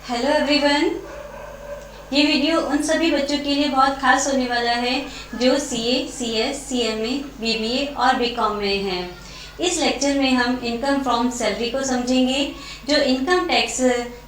Hello everyone. ये video उन सभी बच्चों के लिए बहुत खास होने वाला है जो सीए, सीएस, सीएमए, बीबीए और बीकॉम में हैं। इस लेक्चर में हम इनकम फ्रॉम सैलरी को समझेंगे, जो इनकम टैक्स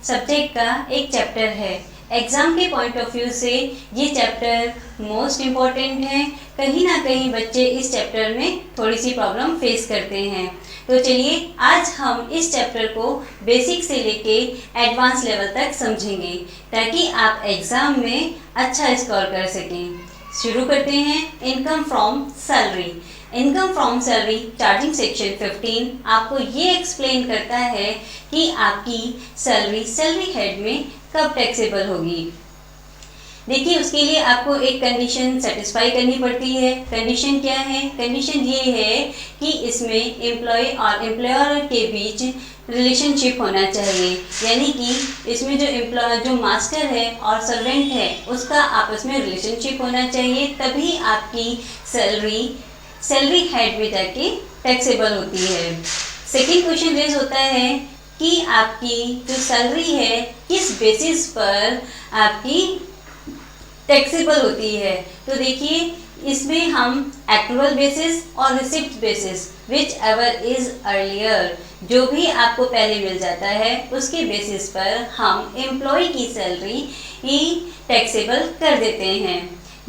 सब्जेक्ट का एक चैप्टर है। एग्ज़ाम के पॉइंट ऑफ व्यू से ये चैप्टर मोस्ट इम्पॉर्टेंट है। कहीं ना कहीं बच्चे इस चैप्टर में थोड़ी सी प्रॉब्लम फेस करते हैं। तो चलिए आज हम इस चैप्टर को बेसिक से लेके एडवांस लेवल तक समझेंगे ताकि आप एग्ज़ाम में अच्छा स्कोर कर सकें। शुरू करते हैं। Income from salary. Income from salary charging section 15 आपको ये एक्सप्लेन करता है कि आपकी सैलरी हेड में कब टैक्सेबल होगी। देखिए, उसके लिए आपको एक कंडीशन सेटिस्फाई करनी पड़ती है। कंडीशन क्या है? कंडीशन ये है कि इसमें एम्प्लॉय और एम्प्लॉयर के बीच रिलेशनशिप होना चाहिए, यानी कि इसमें जो मास्टर है और सर्वेंट है उसका आपस में रिलेशनशिप होना चाहिए, तभी आपकी सैलरी हेड में जाके टैक्सेबल होती है। सेकेंड क्वेश्चन रेज होता है कि आपकी जो सैलरी है किस बेसिस पर आपकी टैक्सेबल होती है। तो देखिए, इसमें हम एक्चुअल बेसिस और receipt basis which ever is earlier, जो भी आपको पहले मिल जाता है उसके बेसिस पर हम एम्प्लॉय की सैलरी ही टैक्सेबल कर देते हैं।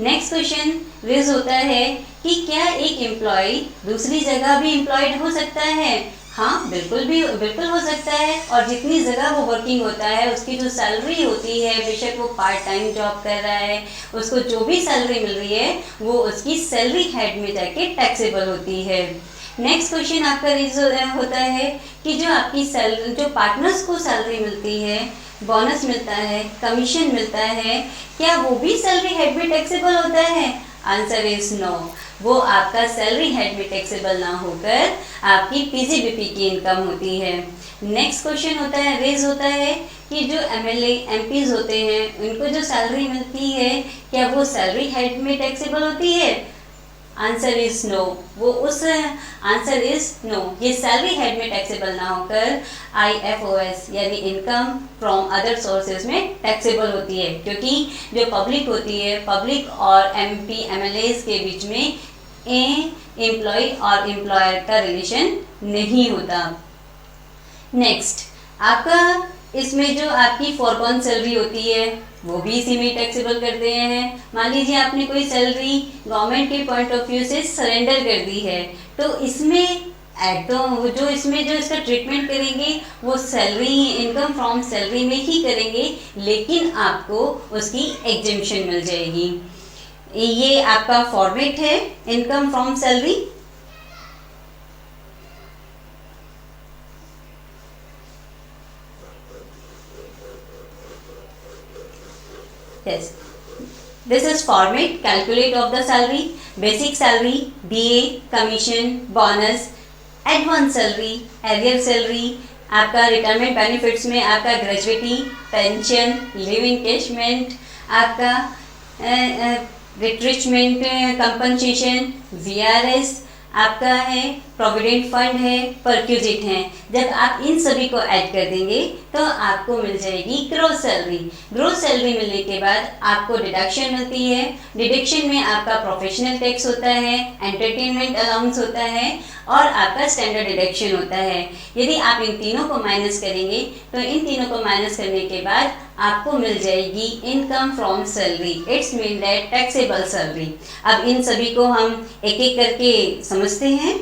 नेक्स्ट क्वेश्चन रेज होता है कि क्या एक एम्प्लॉय दूसरी जगह भी एम्प्लॉयड हो सकता है? हाँ, बिल्कुल हो सकता है। और जितनी जगह वो वर्किंग होता है उसकी जो सैलरी होती है, बेशक वो पार्ट टाइम जॉब कर रहा है, उसको जो भी सैलरी मिल रही है वो उसकी सैलरी हेड में जाके टैक्सेबल होती है। नेक्स्ट क्वेश्चन आपका रेज होता है कि जो आपकी सैलरी, जो पार्टनर्स को सैलरी मिलती है, बोनस मिलता है, कमीशन मिलता है, क्या वो भी सैलरी हेड में टैक्सेबल होता है? Answer is no. वो आपका सैलरी हेड में टैक्सेबल ना होकर आपकी पीजीबीपी की इनकम होती है। नेक्स्ट क्वेश्चन रेज होता है कि जो एमएलए एमपीज होते हैं उनको जो सैलरी मिलती है क्या वो सैलरी हेड में टैक्सेबल होती है? Answer is no. Answer is no, ये सैलरी हेड में टैक्सेबल ना होकर आईएफओएस यानी इनकम फ्रॉम अदर सोर्सेज में टैक्सेबल होती है, क्योंकि जो पब्लिक होती है, पब्लिक और एमपी एमएलएज के बीच में एम्प्लॉय और एम्प्लॉयर का रिलेशन नहीं होता। नेक्स्ट आपका इसमें जो आपकी फॉरगॉन सैलरी होती है वो भी इसी में टैक्सेबल करते हैं। मान लीजिए आपने कोई सैलरी गवर्नमेंट के पॉइंट ऑफ व्यू से सरेंडर कर दी है, तो इसमें जो इसका ट्रीटमेंट करेंगे वो सैलरी, इनकम फ्रॉम सैलरी में ही करेंगे, लेकिन आपको उसकी एग्जेम्पशन मिल जाएगी। ये आपका फॉर्मेट है income from salary. Yes, this is format. Calculate of the salary, basic salary, DA, commission, bonus, advance salary, arrear salary, आपका रिटायरमेंट बेनिफिट्स में आपका ग्रेजुएटी, पेंशन, लिव इनकेशमेंट, आपका रिट्रिचमेंट कंपनसेशन, वीआरएस आपका है, प्रोविडेंट फंड है, perquisite है। जब आप इन सभी को ऐड कर देंगे तो आपको मिल जाएगी ग्रोस सैलरी। ग्रोस सैलरी मिलने के बाद आपको डिडक्शन मिलती है। डिडक्शन में आपका प्रोफेशनल टैक्स होता है, एंटरटेनमेंट अलाउंस होता है और आपका स्टैंडर्ड डिडक्शन होता है। यदि आप इन तीनों को माइनस करेंगे तो इन तीनों को माइनस करने के बाद आपको मिल जाएगी income from salary. It's mean that taxable salary. अब इन सभी को हम एक एक करके समझते हैं।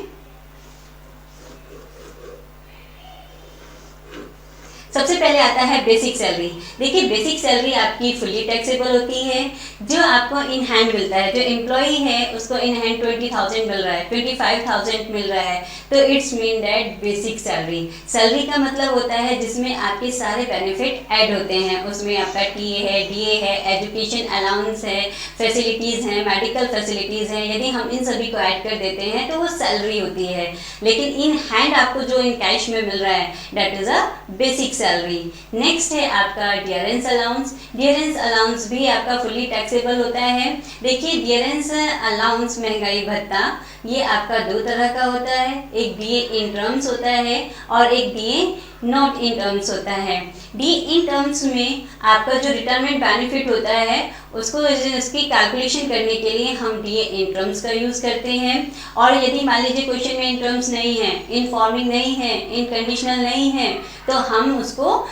सबसे पहले आता है बेसिक सैलरी। देखिए, बेसिक सैलरी आपकी फुल्ली टैक्सेबल होती है। जो आपको इन हैंड मिलता है, जो एम्प्लॉई है उसको इन हैंड 20,000 मिल रहा है, 25,000 मिल रहा है, तो it's mean that basic salary. Salary का मतलब होता है जिसमें आपके सारे बेनिफिट ऐड होते हैं। उसमें आपका टीए है, डीए है, एजुकेशन अलाउंस है, फैसिलिटीज़ हैं, मेडिकल फैसिलिटीज़ हैं। यदि हम इन सभी को ऐड कर देते हैं तो वो सैलरी होती है। लेकिन इन हैंड आपको जो इन कैश में मिल रहा है that is a basic salary. Next है आपका डियरेंस अलाउंस। डियरेंस अलाउंस भी आपका फुली टैक्सेबल होता है। देखिए, डियरेंस अलाउंस महंगाई भत्ता ये आपका दो तरह का होता है। एक डीए इन टर्म्स होता है और एक डीए नॉट इन टर्म्स होता है। डी इन टर्म्स में आपका जो रिटायरमेंट बेनिफिट होता है उसको उसकी कैलकुलेशन करने के लिए हम डी इन टर्म्स का यूज़ करते हैं। और यदि मान लीजिए क्वेश्चन में इन टर्म्स नहीं है, इन फॉर्मिंग नहीं है, इन कंडीशनल नहीं है, तो हम उसको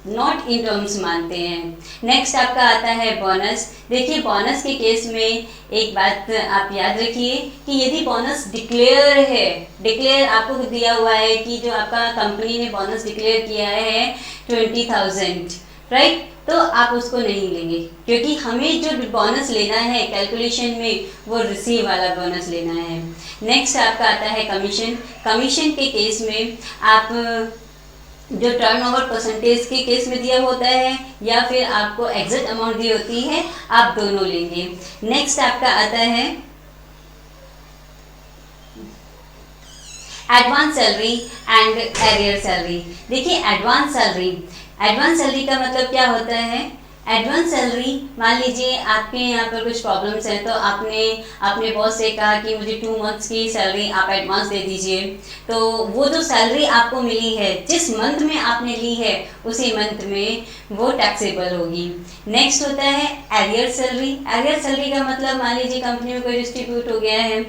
नॉट इन टर्म्स मानते हैं। नेक्स्ट आपका आता है बोनस। देखिए बोनस के केस में एक बात आप याद रखिए कि यदि बोनस डिक्लेयर है, डिक्लेयर आपको दिया हुआ है कि जो आपका कंपनी ने बोनस डिक्लेयर किया है 20,000, राइट, तो आप उसको नहीं लेंगे क्योंकि हमें जो बोनस लेना है कैलकुलेशन में वो रिसीव वाला बोनस लेना है। नेक्स्ट आपका आता है कमीशन। कमीशन के केस में आप जो टर्नओवर परसेंटेज के केस में दिया होता है या फिर आपको एग्जैक्ट अमाउंट दी होती है, आप दोनों लेंगे। नेक्स्ट आपका आता है advance salary and arrear salary. देखिए एडवांस सैलरी का मतलब क्या होता है? एडवांस सैलरी, मान लीजिए आपके यहाँ पर कुछ प्रॉब्लम्स हैं तो आपने अपने बॉस से कहा कि मुझे 2 मंथ्स की सैलरी आप एडवांस दे दीजिए, तो वो जो सैलरी आपको मिली है जिस मंथ में आपने ली है उसी मंथ में वो टैक्सेबल होगी। नेक्स्ट होता है एरियर सैलरी। एरियर सैलरी का मतलब मान लीजिए कंपनी में कोई डिस्ट्रीब्यूट हो गया है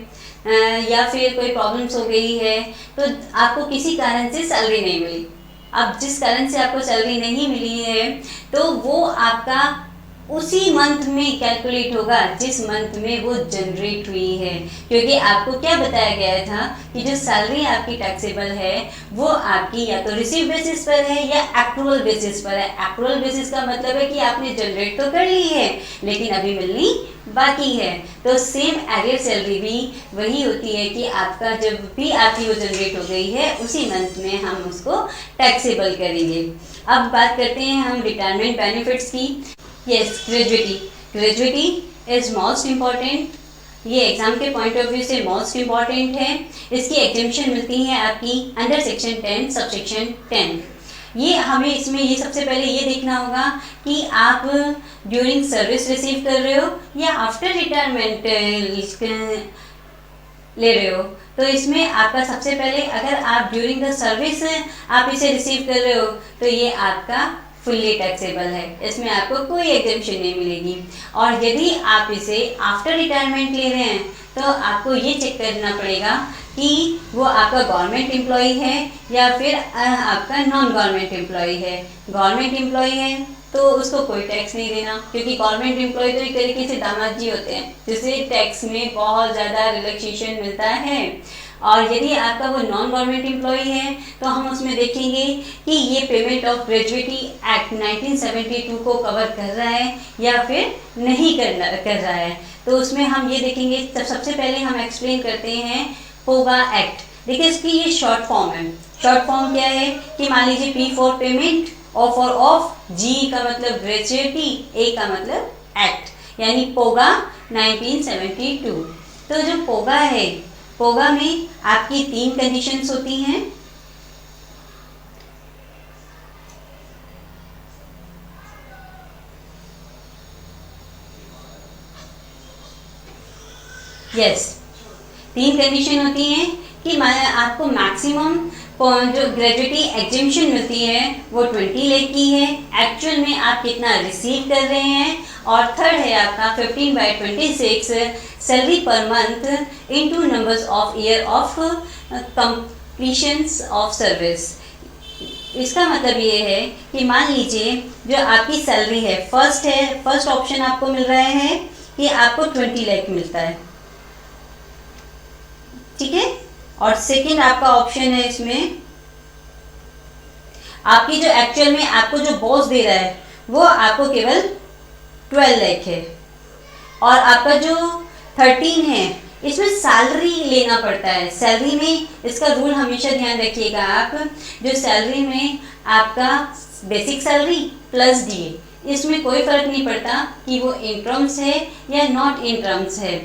या फिर कोई प्रॉब्लम्स हो गई है तो आपको किसी कारण से सैलरी नहीं मिली। अब जिस कारण से आपको सैलरी नहीं मिली है तो वो आपका उसी मंथ में कैलकुलेट होगा जिस मंथ में वो जनरेट हुई है, क्योंकि आपको क्या बताया गया था कि जो सैलरी आपकी टैक्सेबल है वो आपकी या तो रिसीव बेसिस पर है या एक्रूअल बेसिस पर है। एक्रूअल बेसिस का मतलब है कि आपने जनरेट तो कर ली है लेकिन अभी मिलनी बाकी है। तो सेम एरियर सैलरी भी वही होती है कि आपका जब भी आपकी वो जनरेट हो गई है उसी मंथ में हम उसको टैक्सेबल करेंगे। अब बात करते हैं हम रिटायरमेंट बेनिफिट्स की। Yes, gratuity is most important. ये एग्जाम के पॉइंट ऑफ व्यू से मोस्ट इम्पॉर्टेंट है। इसकी एग्जेम्पशन मिलती है आपकी अंडर सेक्शन 10 सबसेक्शन 10। ये हमें इसमें ये सबसे पहले ये देखना होगा कि आप ड्यूरिंग सर्विस रिसीव कर रहे हो या आफ्टर रिटायरमेंट ले रहे हो। तो इसमें आपका सबसे पहले अगर आप ड्यूरिंग द सर्विस आप इसे रिसीव कर रहे हो तो ये आपका फुल्ली टैक्सेबल है, इसमें आपको कोई एग्जेम्पशन नहीं मिलेगी। और यदि आप इसे आफ्टर रिटायरमेंट ले रहे हैं तो आपको ये चेक करना पड़ेगा कि वो आपका गवर्नमेंट एम्प्लॉय है या फिर आपका नॉन गवर्नमेंट एम्प्लॉय है। गवर्नमेंट एम्प्लॉय है तो उसको कोई टैक्स नहीं देना, क्योंकि गवर्नमेंट एम्प्लॉय तो एक तरीके से दामाद जी होते हैं जिससे टैक्स में बहुत ज़्यादा रिलैक्सेशन मिलता है। और यदि आपका वो नॉन गवर्नमेंट एम्प्लॉय है तो हम उसमें देखेंगे कि ये पेमेंट ऑफ ग्रेजुएटी एक्ट 1972 को कवर कर रहा है या फिर नहीं कर रहा है। तो उसमें हम ये देखेंगे, सबसे पहले हम एक्सप्लेन करते हैं पोगा एक्ट। देखिए इसकी ये शॉर्ट फॉर्म है। शॉर्ट फॉर्म क्या है कि मान लीजिए P for payment, O for of, G का मतलब ग्रेजुएटी, A का मतलब एक्ट, यानी पोगा 1972। तो जो पोगा है, पोगा में आपकी 3 कंडीशंस होती हैं। यस, 3 कंडीशन होती हैं कि आपको मैक्सिमम जो ग्रेजुएटी एग्जेम्पशन मिलती है वो 20 लाख की है, एक्चुअल में आप कितना रिसीव कर रहे हैं। और थर्ड है आपका 15/26 salary per month into numbers of year of completions of service. इसका मतलब ये है कि मान लीजिए जो आपकी सैलरी है, फर्स्ट ऑप्शन आपको मिल रहा है कि आपको 20 लाख मिलता है, ठीक है। और सेकंड आपका ऑप्शन है इसमें आपकी जो एक्चुअल में आपको जो बॉस दे रहा है वो आपको केवल 12 लाख है। और आपका जो 13 है इसमें सैलरी लेना पड़ता है। सैलरी में इसका रूल हमेशा ध्यान रखिएगा आप, जो सैलरी में आपका बेसिक सैलरी प्लस डीए, इसमें कोई फर्क नहीं पड़ता कि वो इन टर्म्स है या नॉट इन टर्म्स है,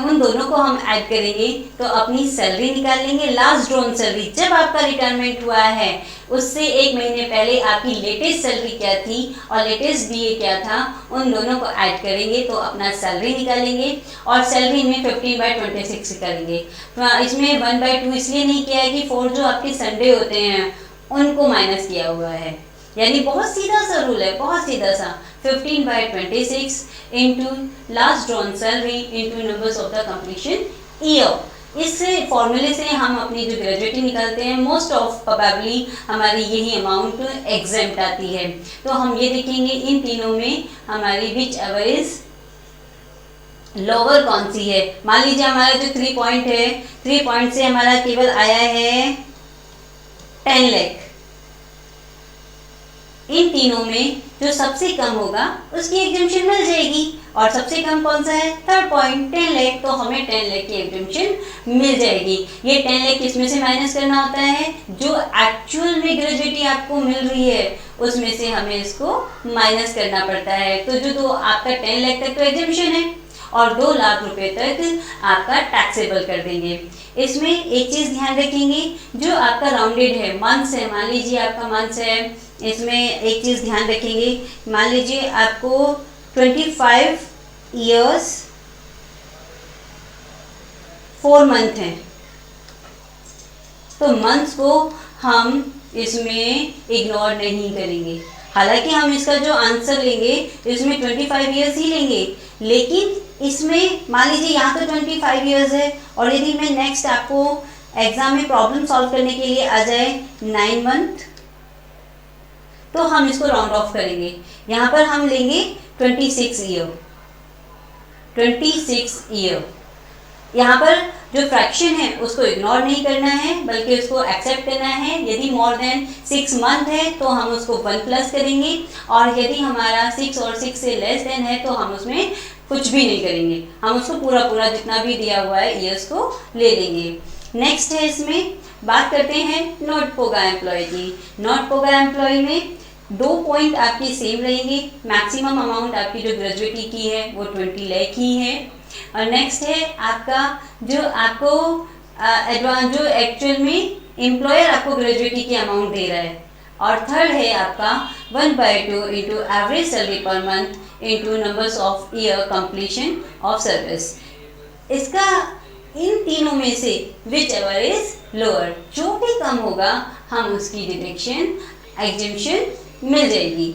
उन दोनों को हम ऐड करेंगे तो अपनी सैलरी निकाल लेंगे। लास्ट ड्रॉन सैलरी जब आपका रिटायरमेंट हुआ है उससे 1 महीने पहले आपकी लेटेस्ट सैलरी क्या थी और लेटेस्ट डीए क्या था, उन दोनों को ऐड करेंगे तो अपना सैलरी निकालेंगे। और सैलरी में 15/26 करेंगे। इसमें 1/2 इसलिए नहीं किया है कि 4 जो आपके संडे होते हैं उनको माइनस किया हुआ है। यानी बहुत सीधा सा रूल है, बहुत सीधा सा। 15/26 into last drawn salary into numbers of the completion year. इस फॉर्मूले से हम अपनी जो ग्रेजुएटी निकालते हैं, मोस्ट ऑफ प्रोबेबली हमारी यही अमाउंट एग्जेम्प्ट आती है। तो हम ये देखेंगे इन तीनों में हमारी विच एवर इज लोअर कौन सी है। मान लीजिए हमारा जो 3 पॉइंट है, 3 पॉइंट से हमारा केवल आया है 10 लाख। इन तीनों में जो सबसे कम होगा उसकी एग्जम्पशन मिल जाएगी। और सबसे कम कौन सा है? 3rd point 10 lakh. तो हमें 10 लाख की एग्जम्पशन मिल जाएगी। ये 10 लाख किसमें से माइनस करना होता है? जो एक्चुअल में ग्रेजुएटी आपको मिल रही है उसमें से हमें इसको माइनस करना पड़ता है। तो जो आपका 10 लाख तक तो एग्जम्पशन है और 2 लाख रुपए तक आपका टैक्सेबल कर देंगे। इसमें एक चीज़ ध्यान रखेंगे, जो आपका राउंडेड है, मंथ्स है, मान लीजिए आपका मंथ्स है, इसमें एक चीज़ ध्यान रखेंगे, मान लीजिए आपको 25 ईयर्स 4 मंथ हैं, तो मंथ्स को हम इसमें इग्नोर नहीं करेंगे। हालांकि हम इसका जो आंसर लेंगे इसमें 25 ईयर्स ही लेंगे, लेकिन इसमें मान लीजिए यहाँ तो 25 ईयर्स है और यदि मैं नेक्स्ट आपको एग्जाम में प्रॉब्लम सॉल्व करने के लिए आ जाए 9 मंथ, तो हम इसको राउंड ऑफ करेंगे। यहाँ पर हम लेंगे 26 ईयर। 26 ईयर यहाँ पर जो फ्रैक्शन है उसको इग्नोर नहीं करना है, बल्कि उसको एक्सेप्ट करना है। यदि मोर देन 6 मंथ है तो हम उसको 1 प्लस करेंगे, और यदि हमारा 6 और 6 से लेस देन है तो हम उसमें कुछ भी नहीं करेंगे, हम उसको पूरा जितना भी दिया हुआ है ईयर्स को ले लेंगे। नेक्स्ट है, इसमें बात करते हैं नॉट पोगा एम्प्लॉय की। नॉट पोगा एम्प्लॉय में 2 पॉइंट आपकी सेम रहेंगे। मैक्सिमम अमाउंट आपकी जो ग्रेजुएटी की है वो 20 लाख ही है। और नेक्स्ट है आपका जो आपको एडवांस जो एक्चुअल में एम्प्लॉयर आपको ग्रेजुएटी की अमाउंट दे रहा है। और थर्ड है आपका 1/2 into average salary per month into numbers of year completion of service. इसका इन तीनों में से विच एवर इज लोअर, जो भी कम होगा हम उसकी डिडक्शन एग्जम्पशन मिल जाएगी।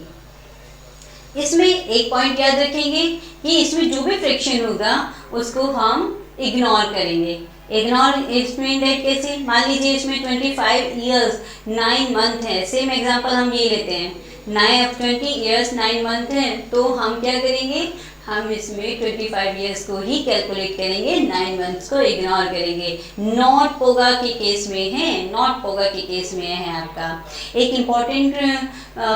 इसमें एक पॉइंट याद रखेंगे कि इसमें जो भी फ्रैक्शन होगा उसको हम इग्नोर करेंगे। इग्नोर इसमें डेट कैसे? मान लीजिए इसमें 25 ईयर्स 9 मंथ है। सेम एग्जांपल हम ये लेते हैं, 20 ईयर्स 9 मंथ है, तो हम क्या करेंगे, हम इसमें 25 ईयर्स को ही कैलकुलेट करेंगे, 9 मंथ्स को इग्नोर करेंगे। नॉट पोगा के केस में है, नॉट पोगा के केस में है आपका। एक इम्पॉर्टेंट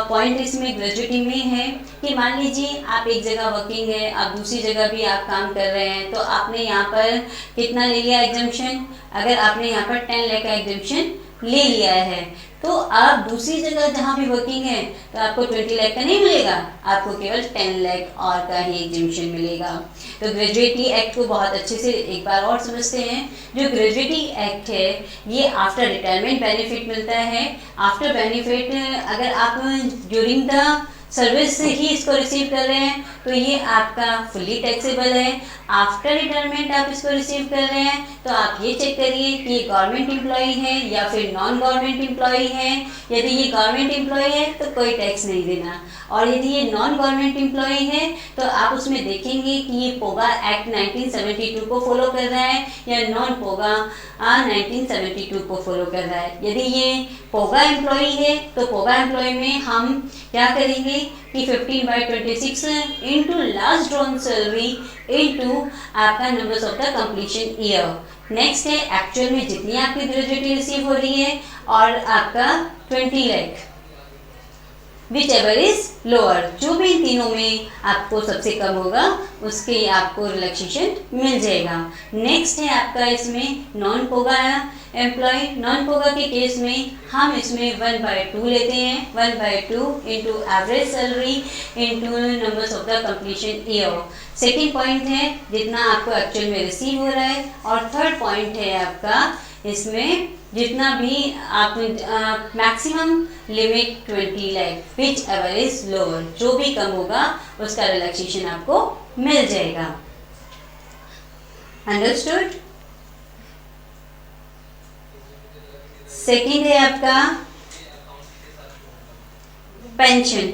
पॉइंट इसमें ग्रेजुएटी में है कि मान लीजिए आप एक जगह वर्किंग है, आप दूसरी जगह भी आप काम कर रहे हैं, तो आपने यहाँ पर कितना ले लिया एग्जम्पशन? अगर आपने यहाँ पर 10 लाख का एग्जम्पशन ले लिया है, तो आप दूसरी जगह जहाँ भी वर्किंग है तो आपको 20 लाख का नहीं मिलेगा, आपको केवल 10 लाख और का ही एग्जम्पशन मिलेगा। तो ग्रेजुएटी एक्ट को बहुत अच्छे से एक बार और समझते हैं। जो ग्रेजुएटी एक्ट है ये आफ्टर रिटायरमेंट बेनिफिट मिलता है। आफ्टर बेनिफिट अगर आप ड्यूरिंग द सर्विस से ही इसको रिसीव कर रहे हैं तो ये आपका फुल्ली टैक्सेबल है। आफ्टर रिटायरमेंट आप इसको रिसीव कर रहे हैं तो आप ये चेक करिए कि ये गवर्नमेंट एम्प्लॉई है या फिर नॉन गवर्नमेंट एम्प्लॉई है। यदि ये गवर्नमेंट एम्प्लॉई है तो कोई टैक्स नहीं देना, और यदि ये नॉन गवर्नमेंट एम्प्लॉई है तो आप उसमें देखेंगे कि ये पोगा एक्ट 1972 को फॉलो कर रहा है या नॉन पोगा 1972 को फॉलो कर रहा है। यदि ये पोगा एम्प्लॉई है तो पोगा एम्प्लॉई में हम क्या करेंगे कि 15/26 into last drawn salary into आपका numbers of the completion year. Next है एक्चुअल में जितनी आपकी ग्रेजुएटी रिसीव हो रही है और आपका 20 lakh which ever is lower, जो भी इन तीनों में आपको सबसे कम होगा उसके आपको रिलैक्सेशन मिल जाएगा। नेक्स्ट है आपका इसमें नॉन पोगा एम्प्लॉय। नॉन पोगा के केस में हम इसमें 1/2 लेते हैं, 1/2 into average salary into numbers of the completion year. Second point है जितना आपको एक्चुअल में रिसीव हो रहा है, और थर्ड पॉइंट है आपका इसमें जितना भी आप maximum limit 20 lakh which ever is lower, जो भी कम होगा उसका रिलैक्सेशन आपको मिल जाएगा। अंडरस्टूड? सेकेंड है आपका पेंशन।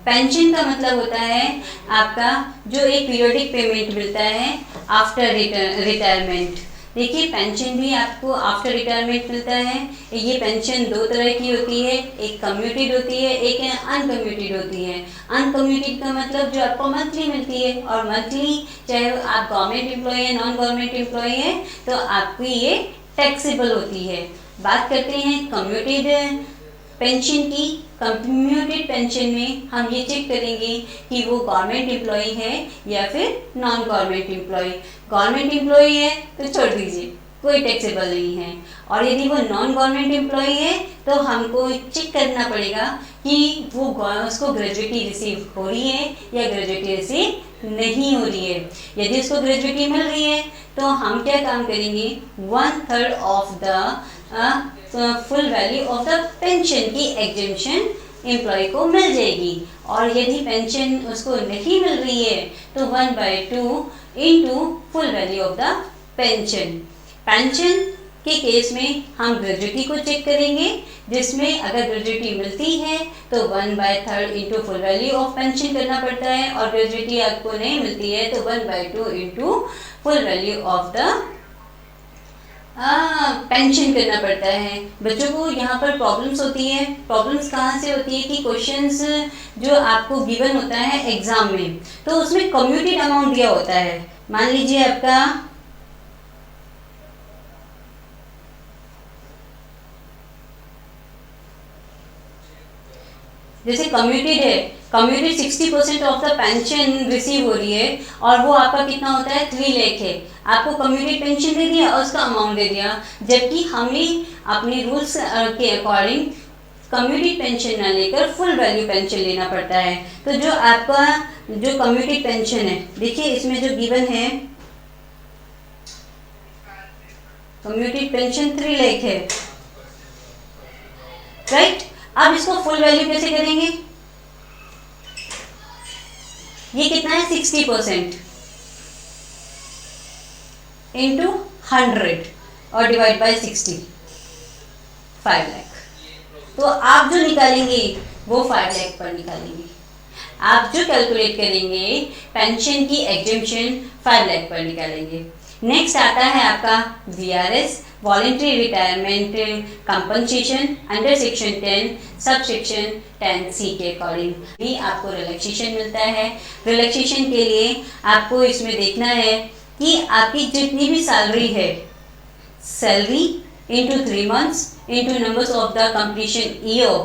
पेंशन का मतलब होता है आपका जो एक पीरियोडिक पेमेंट मिलता है आफ्टर रिटायरमेंट। देखिए पेंशन भी आपको आफ्टर रिटायरमेंट मिलता है। ये पेंशन दो तरह की होती है, एक कम्यूटेड होती है, एक अनकम्यूटेड होती है। अनकम्यूटेड का मतलब जो आपको मंथली मिलती है, और मंथली चाहे आप गवर्नमेंट एम्प्लॉय है नॉन गवर्नमेंट एम्प्लॉय है तो आपकी ये टैक्सेबल होती है। बात करते हैं कम्यूटेड पेंशन की। कम्यूटेड पेंशन में हम ये चेक करेंगे कि वो गवर्नमेंट एम्प्लॉय है या फिर non government employee. Government employee है तो छोड़ दीजिए, कोई टैक्सेबल नहीं है। और यदि वो नॉन गवर्नमेंट एम्प्लॉय है तो हमको चेक करना पड़ेगा कि वो उसको ग्रेजुएटी रिसीव हो रही है या ग्रेजुएटी रिसीव नहीं हो रही है। यदि उसको ग्रेजुएटी मिल रही है तो हम क्या काम करेंगे, 1/3 of the full value of the pension की एग्जेम्पशन एम्प्लॉय को मिल जाएगी। और यदि पेंशन उसको नहीं मिल रही है तो 1/2 into full value of the pension. Pension के केस में हम ग्रेजुएटी को चेक करेंगे, जिसमें अगर ग्रेजुएटी मिलती है तो 1/3 into full value of pension करना पड़ता है, और ग्रेजुएटी आपको नहीं मिलती है तो 1/2 into full value of the pension करना पड़ता है। बच्चों को यहाँ पर प्रॉब्लम्स होती है। प्रॉब्लम्स कहाँ से होती है कि क्वेश्चंस जो आपको गिवन होता है एग्जाम में, तो उसमें कम्यूटेड अमाउंट दिया होता है। मान लीजिए आपका जैसे कम्यूटेड है, commuted 60% of the pension receive हो रही है और वो आपका कितना होता है 3 लाख है। आपको कम्यूटेड पेंशन दे दिया और उसका अमाउंट दे दिया, जबकि हमें अपने रूल्स के अकॉर्डिंग कम्यूटेड पेंशन ना लेकर फुल वैल्यू पेंशन लेना पड़ता है। तो जो आपका जो कम्यूटेड पेंशन है, देखिए इसमें जो गिवन है कम्यूटेड पेंशन 3 लाख है, राइट। अब इसको फुल वैल्यू कैसे करेंगे, ये कितना है 60% इंटू 100 और डिवाइड बाय 60, 5 लाख। तो आप जो निकालेंगे वो 5 लाख पर निकालेंगे। आप जो कैलकुलेट करेंगे पेंशन की एग्जेम्पशन 5 लाख पर निकालेंगे। नेक्स्ट आता है आपका VRS, voluntary retirement compensation under section 10 sub section 10C के अकॉर्डिंग भी आपको रिलैक्सेशन मिलता है। रिलैक्सेशन के लिए आपको इसमें देखना है कि आपकी जितनी भी सैलरी है, salary into 3 months into numbers of the completion year.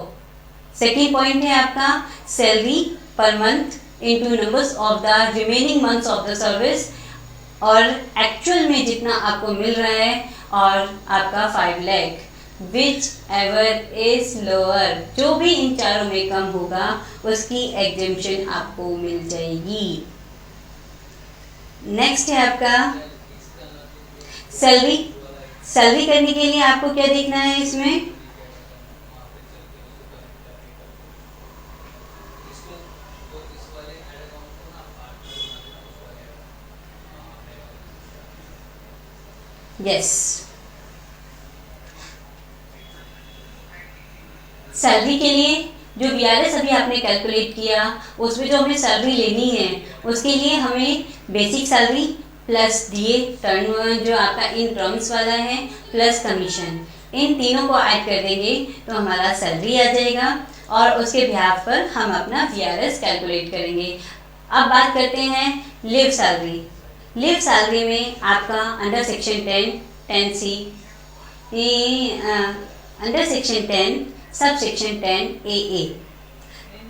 Second point है आपका salary per month into numbers of the remaining months of the service, और एक्चुअल में जितना आपको मिल रहा है, और आपका 5 lakh which ever is lower, जो भी इन चारों में कम होगा उसकी एग्जेम्पशन आपको मिल जाएगी। नेक्स्ट है आपका सैलरी। सैलरी करने के लिए आपको क्या देखना है इसमें, यस सैलरी के लिए जो VRS अभी आपने कैलकुलेट किया उसमें जो हमें सैलरी लेनी है उसके लिए हमें basic salary plus DA turn जो आपका इन टर्म्स वाला है प्लस कमीशन, इन तीनों को ऐड कर देंगे तो हमारा सैलरी आ जाएगा, और उसके बिहाफ पर हम अपना VRS कैलकुलेट करेंगे। अब बात करते हैं लिव सैलरी। लिव सैलरी में आपका under section 10C under section 10 sub section 10AA।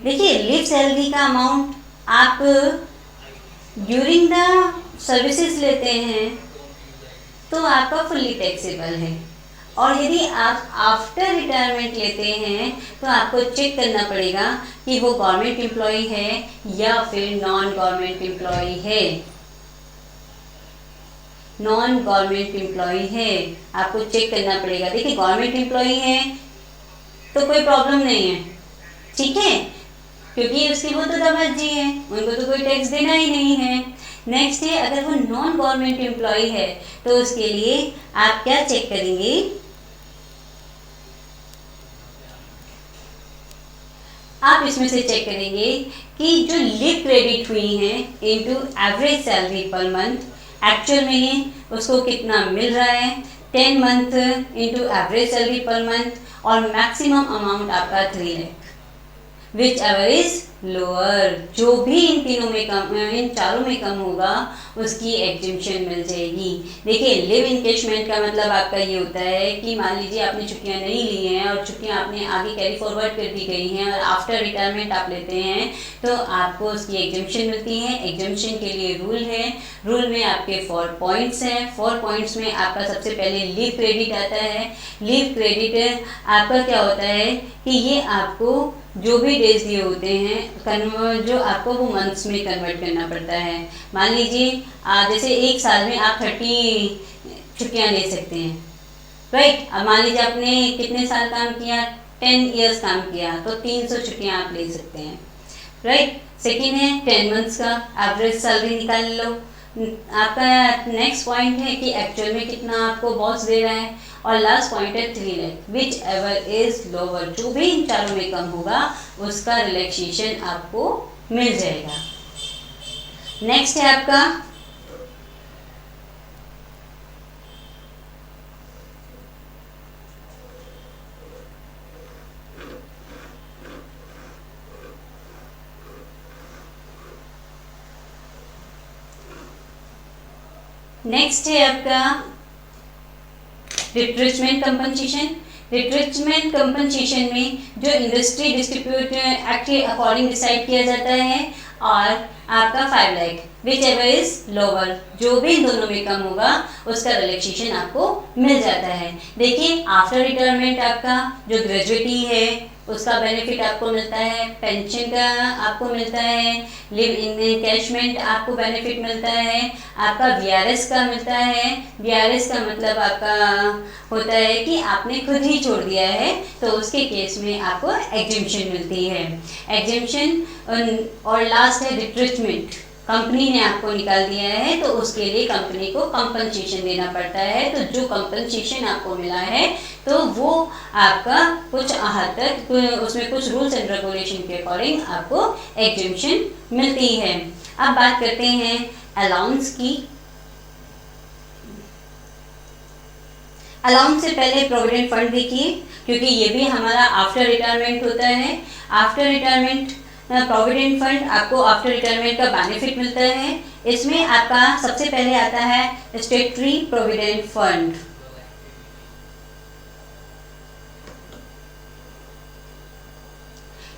देखिए लिव सैलरी का अमाउंट आप ड्यूरिंग द सर्विसेज लेते हैं तो आपका फुल्ली टैक्सेबल है, और यदि आप आफ्टर रिटायरमेंट लेते हैं तो आपको चेक करना पड़ेगा कि वो गवर्नमेंट एम्प्लॉय है या फिर नॉन गवर्नमेंट एम्प्लॉय है। नॉन गवर्नमेंट एम्प्लॉय है, आपको चेक करना पड़ेगा। देखिए गवर्नमेंट एम्प्लॉय है तो कोई प्रॉब्लम नहीं है, ठीक है, क्योंकि उसकी वो तो मर्जी है, उनको तो कोई टैक्स देना ही नहीं है। नेक्स्ट है अगर वो नॉन गवर्नमेंट एम्प्लॉय है तो उसके लिए आप क्या चेक करेंगे, आप इसमें से चेक करेंगे कि जो लीव क्रेडिट हुई हैं into average salary per month actual में उसको कितना मिल रहा है, 10 month into average salary per month और मैक्सिमम अमाउंट आपका 3 lakh, which ever is lower. जो भी इन तीनों में कम, इन चारों में कम होगा उसकी एग्जेम्पशन मिल जाएगी। देखिए लिव इनकेशमेंट का मतलब आपका ये होता है कि मान लीजिए आपने छुट्टियां नहीं ली हैं और छुट्टियां आपने आगे कैरी फॉरवर्ड कर दी गई हैं और आफ्टर रिटायरमेंट आप लेते हैं तो आपको उसकी एग्जेम्पशन मिलती है। एग्जेम्पशन के लिए रूल है, रूल में आपके 4 पॉइंट्स हैं। 4 पॉइंट्स में आपका सबसे पहले लीव क्रेडिट आता है। लीव क्रेडिट आपका क्या होता है कि ये आपको जो भी डेज दिए होते हैं जो आपको वो मंथ्स में कन्वर्ट करना पड़ता है। मान लीजिए जैसे एक साल में आप 30 छुट्टियां ले सकते हैं, राइट। अब मान लीजिए आपने कितने साल काम किया, 10 ईयर्स काम किया तो 300 छुट्टियां आप ले सकते हैं, राइट। सेकेंड है 10 मंथ्स का एवरेज सैलरी निकाल लो। आपका नेक्स्ट पॉइंट है कि एक्चुअल में कितना आपको बॉस दे रहा है और लास्ट पॉइंट है 3 lakh, which ever is lower. जो भी इन चारों में कम होगा उसका रिलैक्सेशन आपको मिल जाएगा। नेक्स्ट है आपका रिट्रेचमेंट कंपनसेशन। रिट्रेचमेंट कंपनसेशन में जो इंडस्ट्री डिस्ट्रीब्यूट एक्ट के अकॉर्डिंग डिसाइड किया जाता है और आपका 5 lakh, which ever is lower. जो भी इन दोनों में कम होगा उसका रिलैक्सेशन आपको मिल जाता है। देखिए आफ्टर रिटायरमेंट आपका जो ग्रेजुएटी है उसका बेनिफिट आपको मिलता है, पेंशन का आपको मिलता है, लिव इन कैशमेंट आपको बेनिफिट मिलता है, आपका वीआरएस का मिलता है। वीआरएस का मतलब आपका होता है कि आपने खुद ही छोड़ दिया है तो उसके केस में आपको एग्जेम्पशन मिलती है। एग्जेम्पशन और लास्ट है रिट्रीटमेंट। कंपनी ने आपको निकाल दिया है तो उसके लिए कंपनी को कंपनसेशन देना पड़ता है। तो जो कंपनसेशन आपको मिला है तो वो आपका कुछ हद तक उसमें कुछ रूल्स एंड रेगुलेशन के अकॉर्डिंग आपको एग्जेम्पशन मिलती है। अब बात करते हैं अलाउंस की। अलाउंस से पहले प्रोविडेंट फंड देखिए क्योंकि ये भी हमारा आफ्टर रिटायरमेंट होता है। आफ्टर रिटायरमेंट प्रोविडेंट फंड आपको आफ्टर रिटायरमेंट का बेनिफिट मिलता है। इसमें आपका सबसे पहले आता है स्टेटरी प्रोविडेंट फंड।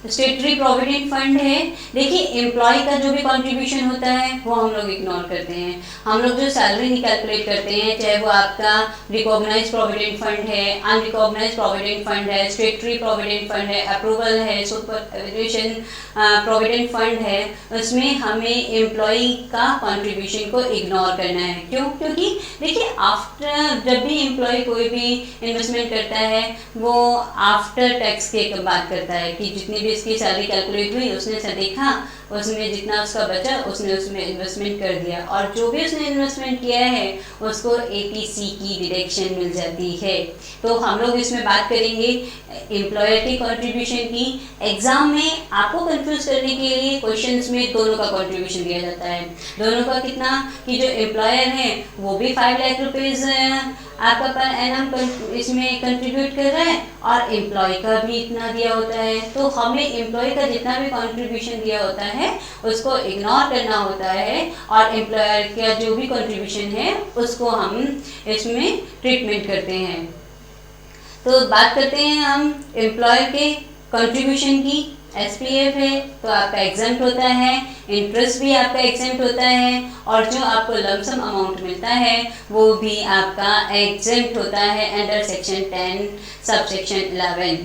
स्टेटरी प्रोविडेंट फंड है। देखिए एम्प्लॉय का जो भी कंट्रीब्यूशन होता है वो हम लोग इग्नोर करते हैं। हम लोग जो सैलरी कैलकुलेट करते हैं चाहे वो आपका रिकॉग्नाइज प्रोविडेंट फंड है, अनरिकॉग्नाइज प्रोविडेंट फंड है, स्टेटरी प्रोविडेंट फंड है, अप्रूवल है, सुपरविजन प्रोविडेंट फंड है, उसमें हमें एम्प्लॉय का कंट्रीब्यूशन को इग्नोर करना है। क्यों? क्योंकि देखिए आफ्टर जब भी एम्प्लॉय कोई भी इन्वेस्टमेंट करता है वो आफ्टर टैक्स के बात करता है कि जितनी भी इसकी सैलरी कैलकुलेट हुई उसने देखा उसमें जितना उसका बचा उसने उसमें इन्वेस्टमेंट कर दिया और जो भी उसने इन्वेस्टमेंट किया है उसको एपीसी की डिडक्शन मिल जाती है। तो हम लोग इसमें बात करेंगे एम्प्लॉयर की कंट्रीब्यूशन की। एग्जाम में आपको कंफ्यूज करने के लिए क्वेश्चंस में दोनों का कंट्रीब्यूशन दिया जाता है। दोनों का कितना कि जो एम्प्लॉयर है वो भी 5 लाख रुपीज आपका पर एनम इसमें कंट्रीब्यूट कर रहा है और एम्प्लॉय का भी इतना दिया होता है। तो हमें एम्प्लॉय का जितना भी कंट्रीब्यूशन दिया होता है उसको इग्नोर करना होता है और एम्प्लॉयर का जो भी कंट्रीब्यूशन है उसको हम इसमें ट्रीटमेंट करते हैं। तो बात करते हैं हम एम्प्लॉयर के कंट्रीब्यूशन की। एसपीएफ है तो आपका एग्जेम्प्ट होता है, इंटरेस्ट भी आपका एग्जेम्प्ट होता है और जो आपको लमसम अमाउंट मिलता है वो भी आपका एग्जेम्प्ट होता है under section 10 subsection 11।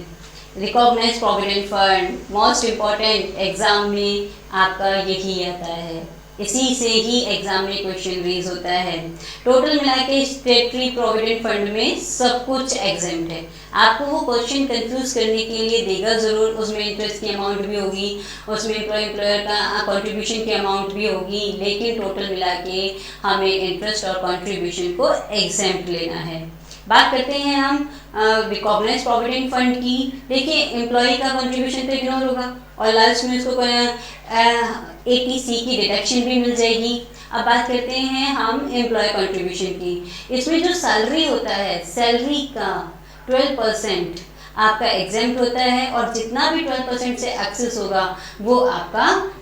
Recognised provident fund most important, exam में आपका यही आता है, इसी से ही एग्जाम में क्वेश्चन रेज होता है। टोटल मिला के स्टेटरी प्रोविडेंट फंड में सब कुछ एग्जेम्प्ट है। आपको वो क्वेश्चन कंफ्यूज करने के लिए देगा ज़रूर, उसमें इंटरेस्ट की अमाउंट भी होगी, उसमें एम्प्लॉयर का कंट्रीब्यूशन की अमाउंट भी होगी, लेकिन टोटल मिला के हमें इंटरेस्ट और कंट्रीब्यूशन को एग्जेम्प्ट लेना है। बात करते हैं हम रिकॉग्नाइज प्रोविडेंट फंड की। देखिए एम्प्लॉय का कंट्रीब्यूशन तो इग्नोर होगा और लास्ट में उसको ATC की डिडक्शन भी मिल जाएगी। अब बात करते हैं हम एम्प्लॉय कंट्रीब्यूशन की। इसमें जो सैलरी होता है, सैलरी का 12% आपका एग्जेम्प्ट होता है और जितना भी 12% से एक्सेस होगा वो आपका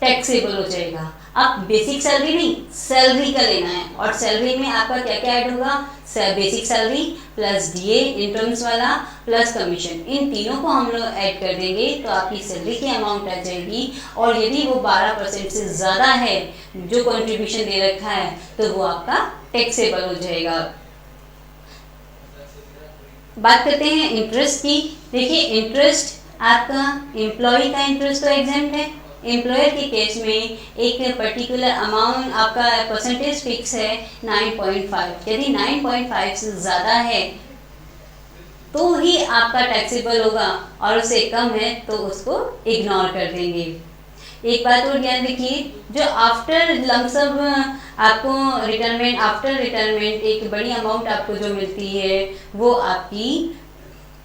टैक्सेबल हो जाएगा। अब बेसिक सैलरी नहीं, सैलरी का लेना है और सैलरी में आपका क्या क्या ऐड होगा, basic salary plus DA interns वाला प्लस कमीशन, इन तीनों को हम लोग ऐड कर देंगे तो आपकी सैलरी की अमाउंट आ जाएगी। और यदि वो 12% से ज़्यादा है जो कंट्रीब्यूशन दे रखा है तो वो आपका टैक्सेबल हो जाएगा। बात करते हैं इंटरेस्ट की। देखिए इंटरेस्ट आपका एम्प्लॉय का इंटरेस्ट तो एग्जेम्प्ट है, एम्प्लॉयर के केस में एक पर्टिकुलर अमाउंट आपका परसेंटेज फिक्स है 9.5। यदि 9.5 से ज़्यादा है तो ही आपका टैक्सेबल होगा और उससे कम है तो उसको इग्नोर कर देंगे। एक बात और ध्यान रखिए, जो आफ्टर लमसम आपको रिटायरमेंट, आफ्टर रिटायरमेंट एक बड़ी अमाउंट आपको जो मिलती है वो आपकी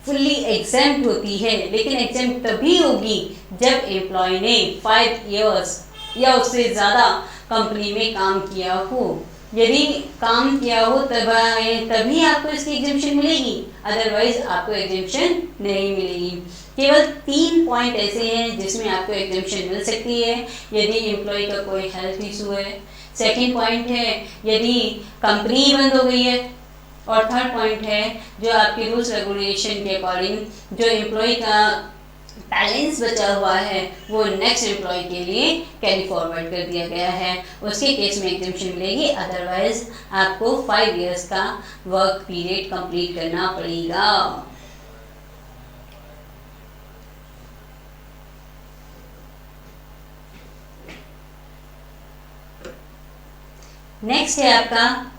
फुल्ली एग्जेम्प्ट होती है, लेकिन एग्जेम्प्ट तभी होगी जब एम्प्लॉय ने 5 इयर्स या उससे ज़्यादा कंपनी में काम किया हो। यदि काम किया हो तभी आपको इसकी एग्जेम्पशन मिलेगी, अदरवाइज आपको एग्जेम्पशन नहीं मिलेगी। केवल 3 पॉइंट ऐसे हैं जिसमें आपको एग्जेम्पशन मिल सकती है, यदि एम्प्लॉय का कोई हेल्थ इशू है, सेकेंड पॉइंट है यदि कंपनी बंद हो गई है, और थर्ड पॉइंट है जो आपके रूल्स रेगुलेशन के अकॉर्डिंग जो एम्प्लॉय का बैलेंस बचा हुआ है वो नेक्स्ट एम्प्लॉय के लिए कैरी फॉरवर्ड कर दिया गया है, उसके केस में एग्जेम्पशन मिलेगी, अदरवाइज आपको 5 इयर्स का वर्क पीरियड कंप्लीट करना पड़ेगा। नेक्स्ट है आपका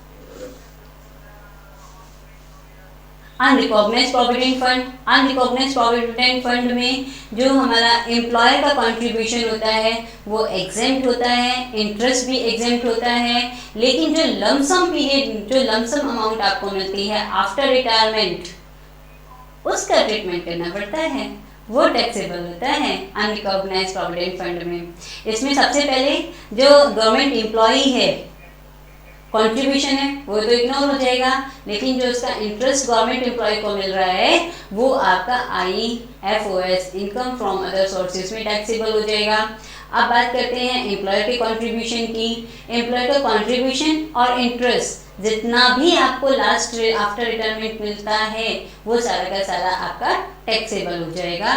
unrecognised provident fund. Unrecognised provident fund में जो हमारा एम्प्लॉयर का कंट्रीब्यूशन होता है वो एग्जेम्प्ट होता है, इंटरेस्ट भी एग्जेम्प्ट होता है, लेकिन जो लमसम पीरियड, जो लमसम अमाउंट आपको मिलती है आफ्टर रिटायरमेंट उसका ट्रीटमेंट करना पड़ता है, वो टैक्सेबल होता है अनरिकॉग्नाइज्ड प्रोविडेंट फंड में। इसमें सबसे पहले जो गवर्नमेंट एम्प्लॉई है कंट्रीब्यूशन है वो तो इग्नोर हो जाएगा, लेकिन जो उसका इंटरेस्ट गवर्नमेंट एम्प्लॉय को मिल रहा है वो आपका IFOS income from other sources में टैक्सेबल हो जाएगा। अब बात करते हैं एम्प्लॉयर के कंट्रीब्यूशन की। एम्प्लॉयर का कंट्रीब्यूशन और इंटरेस्ट जितना भी आपको लास्ट आफ्टर रिटायरमेंट मिलता है वो सारा का सारा आपका टैक्सेबल हो जाएगा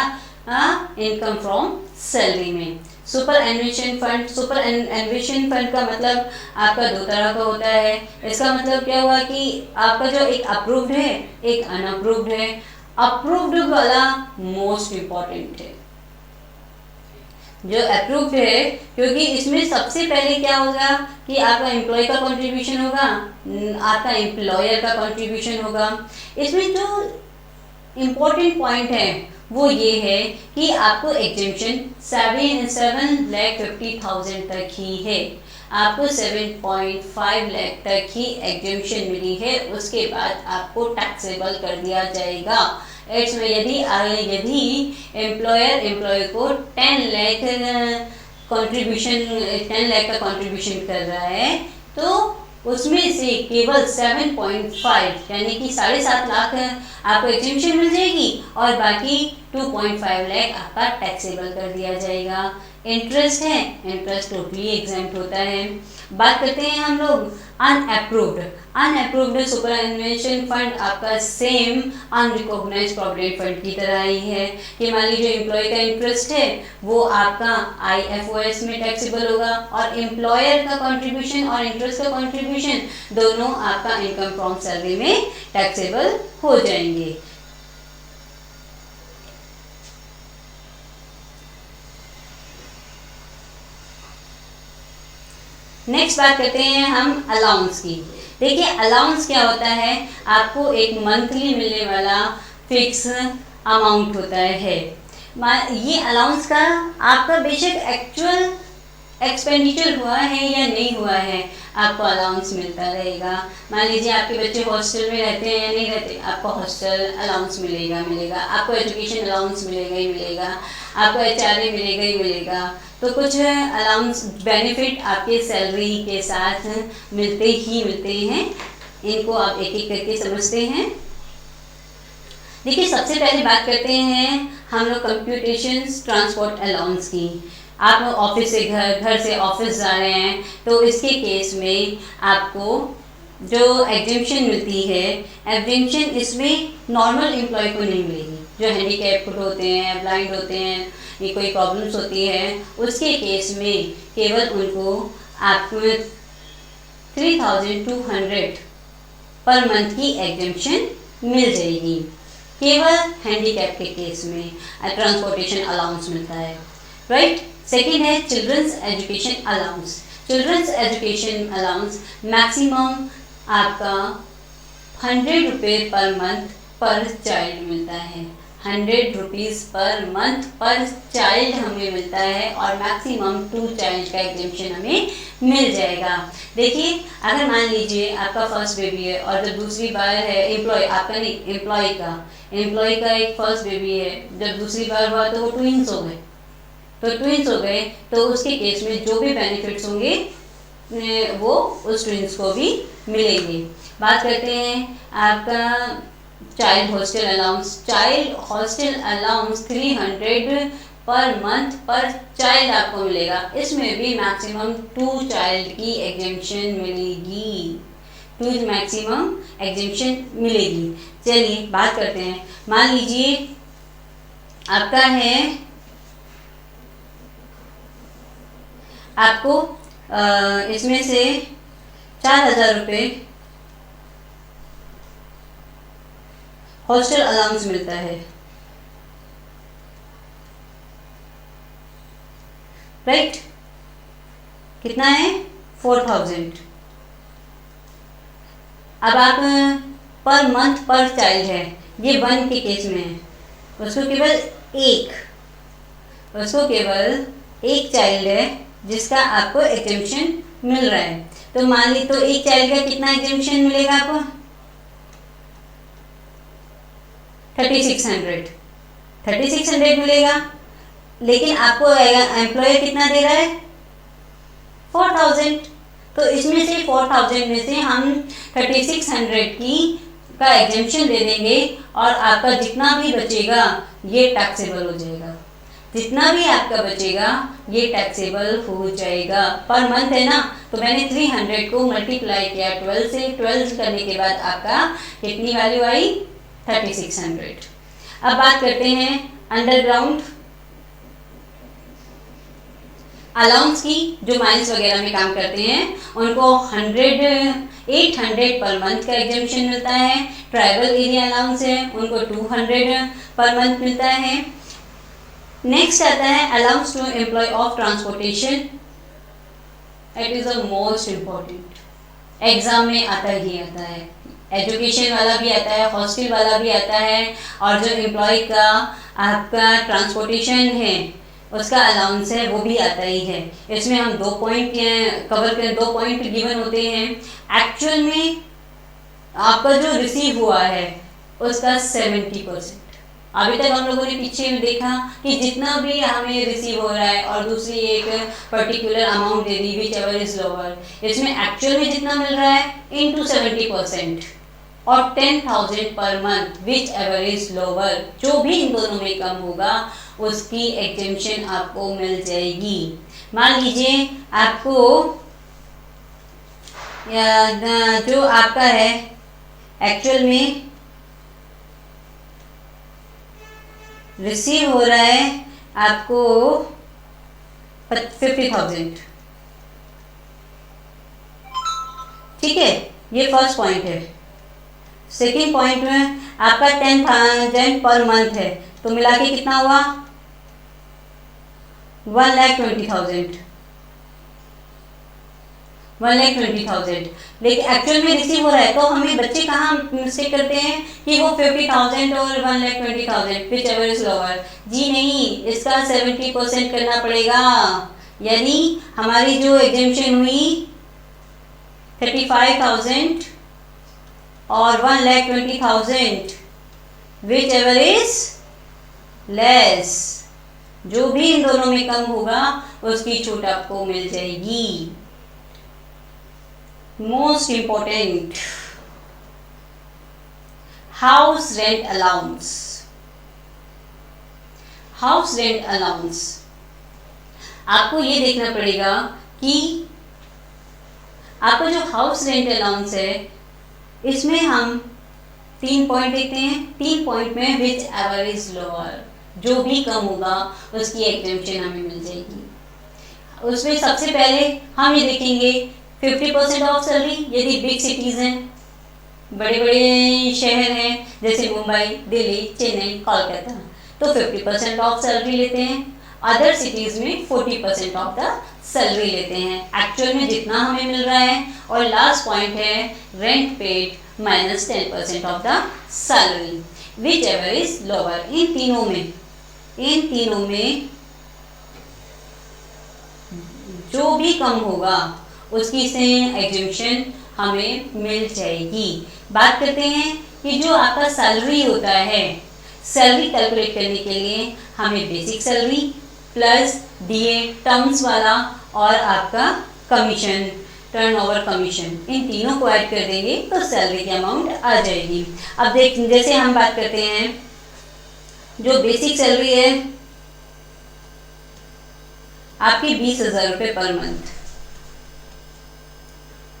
इनकम फ्रॉम सैलरी में। सुपर एन्वेशन फंड, सुपर एन्वेशन फंड का मतलब आपका 2 तरह का होता है। इसका मतलब क्या हुआ कि आपका जो एक अप्रूव्ड है एक अनअप्रूव्ड है। अप्रूव्ड वाला मोस्ट इम्पॉर्टेंट है, जो अप्रूव्ड है, क्योंकि इसमें सबसे पहले क्या होगा कि आपका एम्प्लॉय का कंट्रीब्यूशन होगा, आपका एम्प्लॉयर का कंट्रीब्यूशन होगा। इसमें जो इम्पोर्टेंट पॉइंट है वो ये है कि आपको एग्जेम्पशन 7,50,000 तक ही है, आपको 7.5 लाख तक ही एग्जेम्पशन मिली है, उसके बाद आपको टैक्सेबल कर दिया जाएगा। इसमें यदि एम्प्लॉय को 10 लाख कंट्रीब्यूशन 10 लाख का कंट्रीब्यूशन कर रहा है तो उसमें से केवल 7.5 यानी कि 7.5 लाख आपको एग्जेम्पशन मिल जाएगी और बाकी 2.5 लाख आपका टैक्सेबल कर दिया जाएगा। इंटरेस्ट है, इंटरेस्ट टोटली एग्जेम्प्ट होता है। बात करते हैं हम लोग अनअप्रूव्ड। अनअप्रूव्ड सुपरएनुएशन फंड आपका सेम अनरिकॉग्नाइज्ड प्रोविडेंट फंड की तरह ही है कि मान लीजिए एम्प्लॉय का इंटरेस्ट है वो आपका IFOS में टैक्सेबल होगा और एम्प्लॉयर का कंट्रीब्यूशन और इंटरेस्ट का कंट्रीब्यूशन दोनों आपका इनकम फ्रॉम सैलरी में टैक्सेबल हो जाएंगे। नेक्स्ट बात करते हैं हम अलाउंस की। देखिए अलाउंस क्या होता है, आपको एक मंथली मिलने वाला फिक्स अमाउंट होता है। ये अलाउंस का आपका बेशक एक्चुअल एक्सपेंडिचर हुआ है या नहीं हुआ है, आपको अलाउंस मिलता रहेगा। मान लीजिए आपके बच्चे हॉस्टल में रहते हैं या नहीं रहते, आपको हॉस्टल अलाउंस मिलेगा, आपको एजुकेशन अलाउंस मिलेगा ही मिलेगा, आपको HRA मिलेगा ही मिलेगा। तो कुछ अलाउंस बेनिफिट आपके सैलरी के साथ मिलते ही मिलते हैं। इनको आप एक एक करके समझते हैं। देखिए, सबसे पहले बात करते हैं हम लोग कंप्यूटेशन ट्रांसपोर्ट अलाउंस की। आप ऑफिस से घर से ऑफिस जा रहे हैं, तो इसके केस में आपको जो एग्जेम्पशन मिलती है, एग्जेम्पशन इसमें नॉर्मल एम्प्लॉय को नहीं मिलेगी। जो हैंडीकैप्ड होते हैं, ब्लाइंड होते हैं, ये कोई प्रॉब्लम्स होती है, उसके केस में केवल उनको आपको 3200 पर मंथ की एग्जेम्पशन मिल जाएगी। केवल हैंडीकैप के केस में ट्रांसपोर्टेशन अलाउंस मिलता है, राइट। सेकेंड है children's education allowance. Children's education allowance maximum आपका 100 रुपये पर मंथ पर चाइल्ड मिलता है। 100 रुपीज़ पर मंथ पर चाइल्ड हमें मिलता है और मैक्सिमम 2 चाइल्ड का एग्जेम्पशन हमें मिल जाएगा। देखिए, अगर मान लीजिए आपका फर्स्ट बेबी है और जब दूसरी बार है एम्प्लॉय, आपका नहीं एम्प्लॉय का एक फर्स्ट बेबी है, जब दूसरी बार हुआ तो वो ट्विंस हो गए। तो उसके केस में जो भी बेनिफिट्स होंगे वो उस ट्विंस को भी मिलेंगे। बात करते हैं आपका child hostel allowance 300 per month पर चाइल्ड आपको मिलेगा। इसमें भी मैक्सिमम 2 चाइल्ड की एग्जेम्पशन मिलेगी, 2 मैक्सिमम एग्जेम्पशन मिलेगी। चलिए बात करते हैं। मान लीजिए आपका है, आपको इसमें से 4000 रुपये हॉस्टल अलाउंस मिलता है, राइट। कितना है? 4000। अब आप पर मंथ पर चाइल्ड है, ये 1 के केस में है, उसको केवल एक चाइल्ड है जिसका आपको एग्जेम्पशन मिल रहा है। तो मान ली, तो एक चाइल्ड का कितना एग्जेम्पशन मिलेगा आपको? 3600 मिलेगा। लेकिन आपको एम्प्लॉयर कितना दे रहा है? 4000। तो इसमें से 4000 में से हम 3600 का एग्जेम्पशन दे देंगे और आपका जितना भी बचेगा ये टैक्सेबल हो जाएगा। जितना भी आपका बचेगा ये टैक्सेबल हो जाएगा। पर मंथ है ना, तो मैंने 300 को मल्टीप्लाई किया 12 से, 12 करने के बाद आपका कितनी वैल्यू आई? 3600। अब बात करते हैं अंडरग्राउंड अलाउंस की। जो माइंस वगैरह में काम करते हैं उनको 800 पर मंथ का एग्जेम्पशन मिलता है। ट्राइबल एरिया अलाउंस है, उनको 200 पर मंथ मिलता है। नेक्स्ट आता है allowance to employee of transportation. It is the most important, exam में आता ही आता है। एजुकेशन वाला भी आता है, हॉस्टल वाला भी आता है, और जो एम्प्लॉय का आपका ट्रांसपोर्टेशन है उसका अलाउंस है वो भी आता ही है। इसमें हम 2 पॉइंट कवर करें, 2 पॉइंट गिवन होते हैं। एक्चुअल में आपका जो रिसीव हुआ है उसका 70%। अभी तक हम लोगों ने पीछे में देखा कि जितना भी हमें रिसीव हो रहा है और दूसरी एक particular amount they the which ever is lower, इसमें एक्चुअल में जितना मिल रहा है इनटू 70% और 10,000 per month which ever is lower, जो भी इन दोनों में कम होगा उसकी एग्जेम्पशन आपको मिल जाएगी। मान लीजिए आपको जो आपका है एक्चुअल में रिसीव हो रहा है आपको 50,000, ठीक है, ये फर्स्ट पॉइंट है। सेकेंड पॉइंट में आपका 10,000 पर मंथ है, तो मिला के कितना हुआ? 1,20,000। 1,20,000। लेकिन एक्चुअल में रिसीव हो रहा है, तो हमें बच्चे कहाँ मिस्टेक करते हैं कि वो 50,000 और 1,20,000 विच एवर इज लोअर। जी नहीं, इसका 70% करना पड़ेगा। यानी हमारी जो एग्जेम्पशन हुई 35,000 और 1,20,000, विच एवर इज लेस, जो भी इन दोनों में कम होगा उसकी छूट आपको मिल जाएगी। Most important, house rent allowance. House rent allowance आपको ये देखना पड़ेगा कि आपका जो हाउस रेंट अलाउंस है इसमें हम 3 पॉइंट देखते हैं। 3 पॉइंट में विच एवर इज लोअर, जो भी कम होगा उसकी एग्जेम्पशन हमें मिल जाएगी। उसमें सबसे पहले हम ये देखेंगे 50% ऑफ सैलरी, यदि बिग सिटीज़ हैं, बड़े बड़े शहर हैं जैसे मुंबई, दिल्ली, चेन्नई, कोलकाता, तो 50% ऑफ सैलरी लेते हैं। अदर सिटीज़ में 40% ऑफ द सैलरी लेते हैं, एक्चुअल में जितना हमें मिल रहा है। और लास्ट पॉइंट है rent paid minus 10% of the salary, whichever is lower. इन तीनों में जो भी कम होगा उसकी से एग्जेम्पशन हमें मिल जाएगी। बात करते हैं कि जो आपका सैलरी होता है, सैलरी कैलकुलेट करने के लिए हमें basic salary plus DA terms वाला और आपका कमीशन, टर्नओवर कमीशन, इन तीनों को ऐड कर देंगे तो सैलरी की अमाउंट आ जाएगी। अब जैसे हम बात करते हैं जो बेसिक सैलरी है आपकी 20,000 रुपये पर मंथ,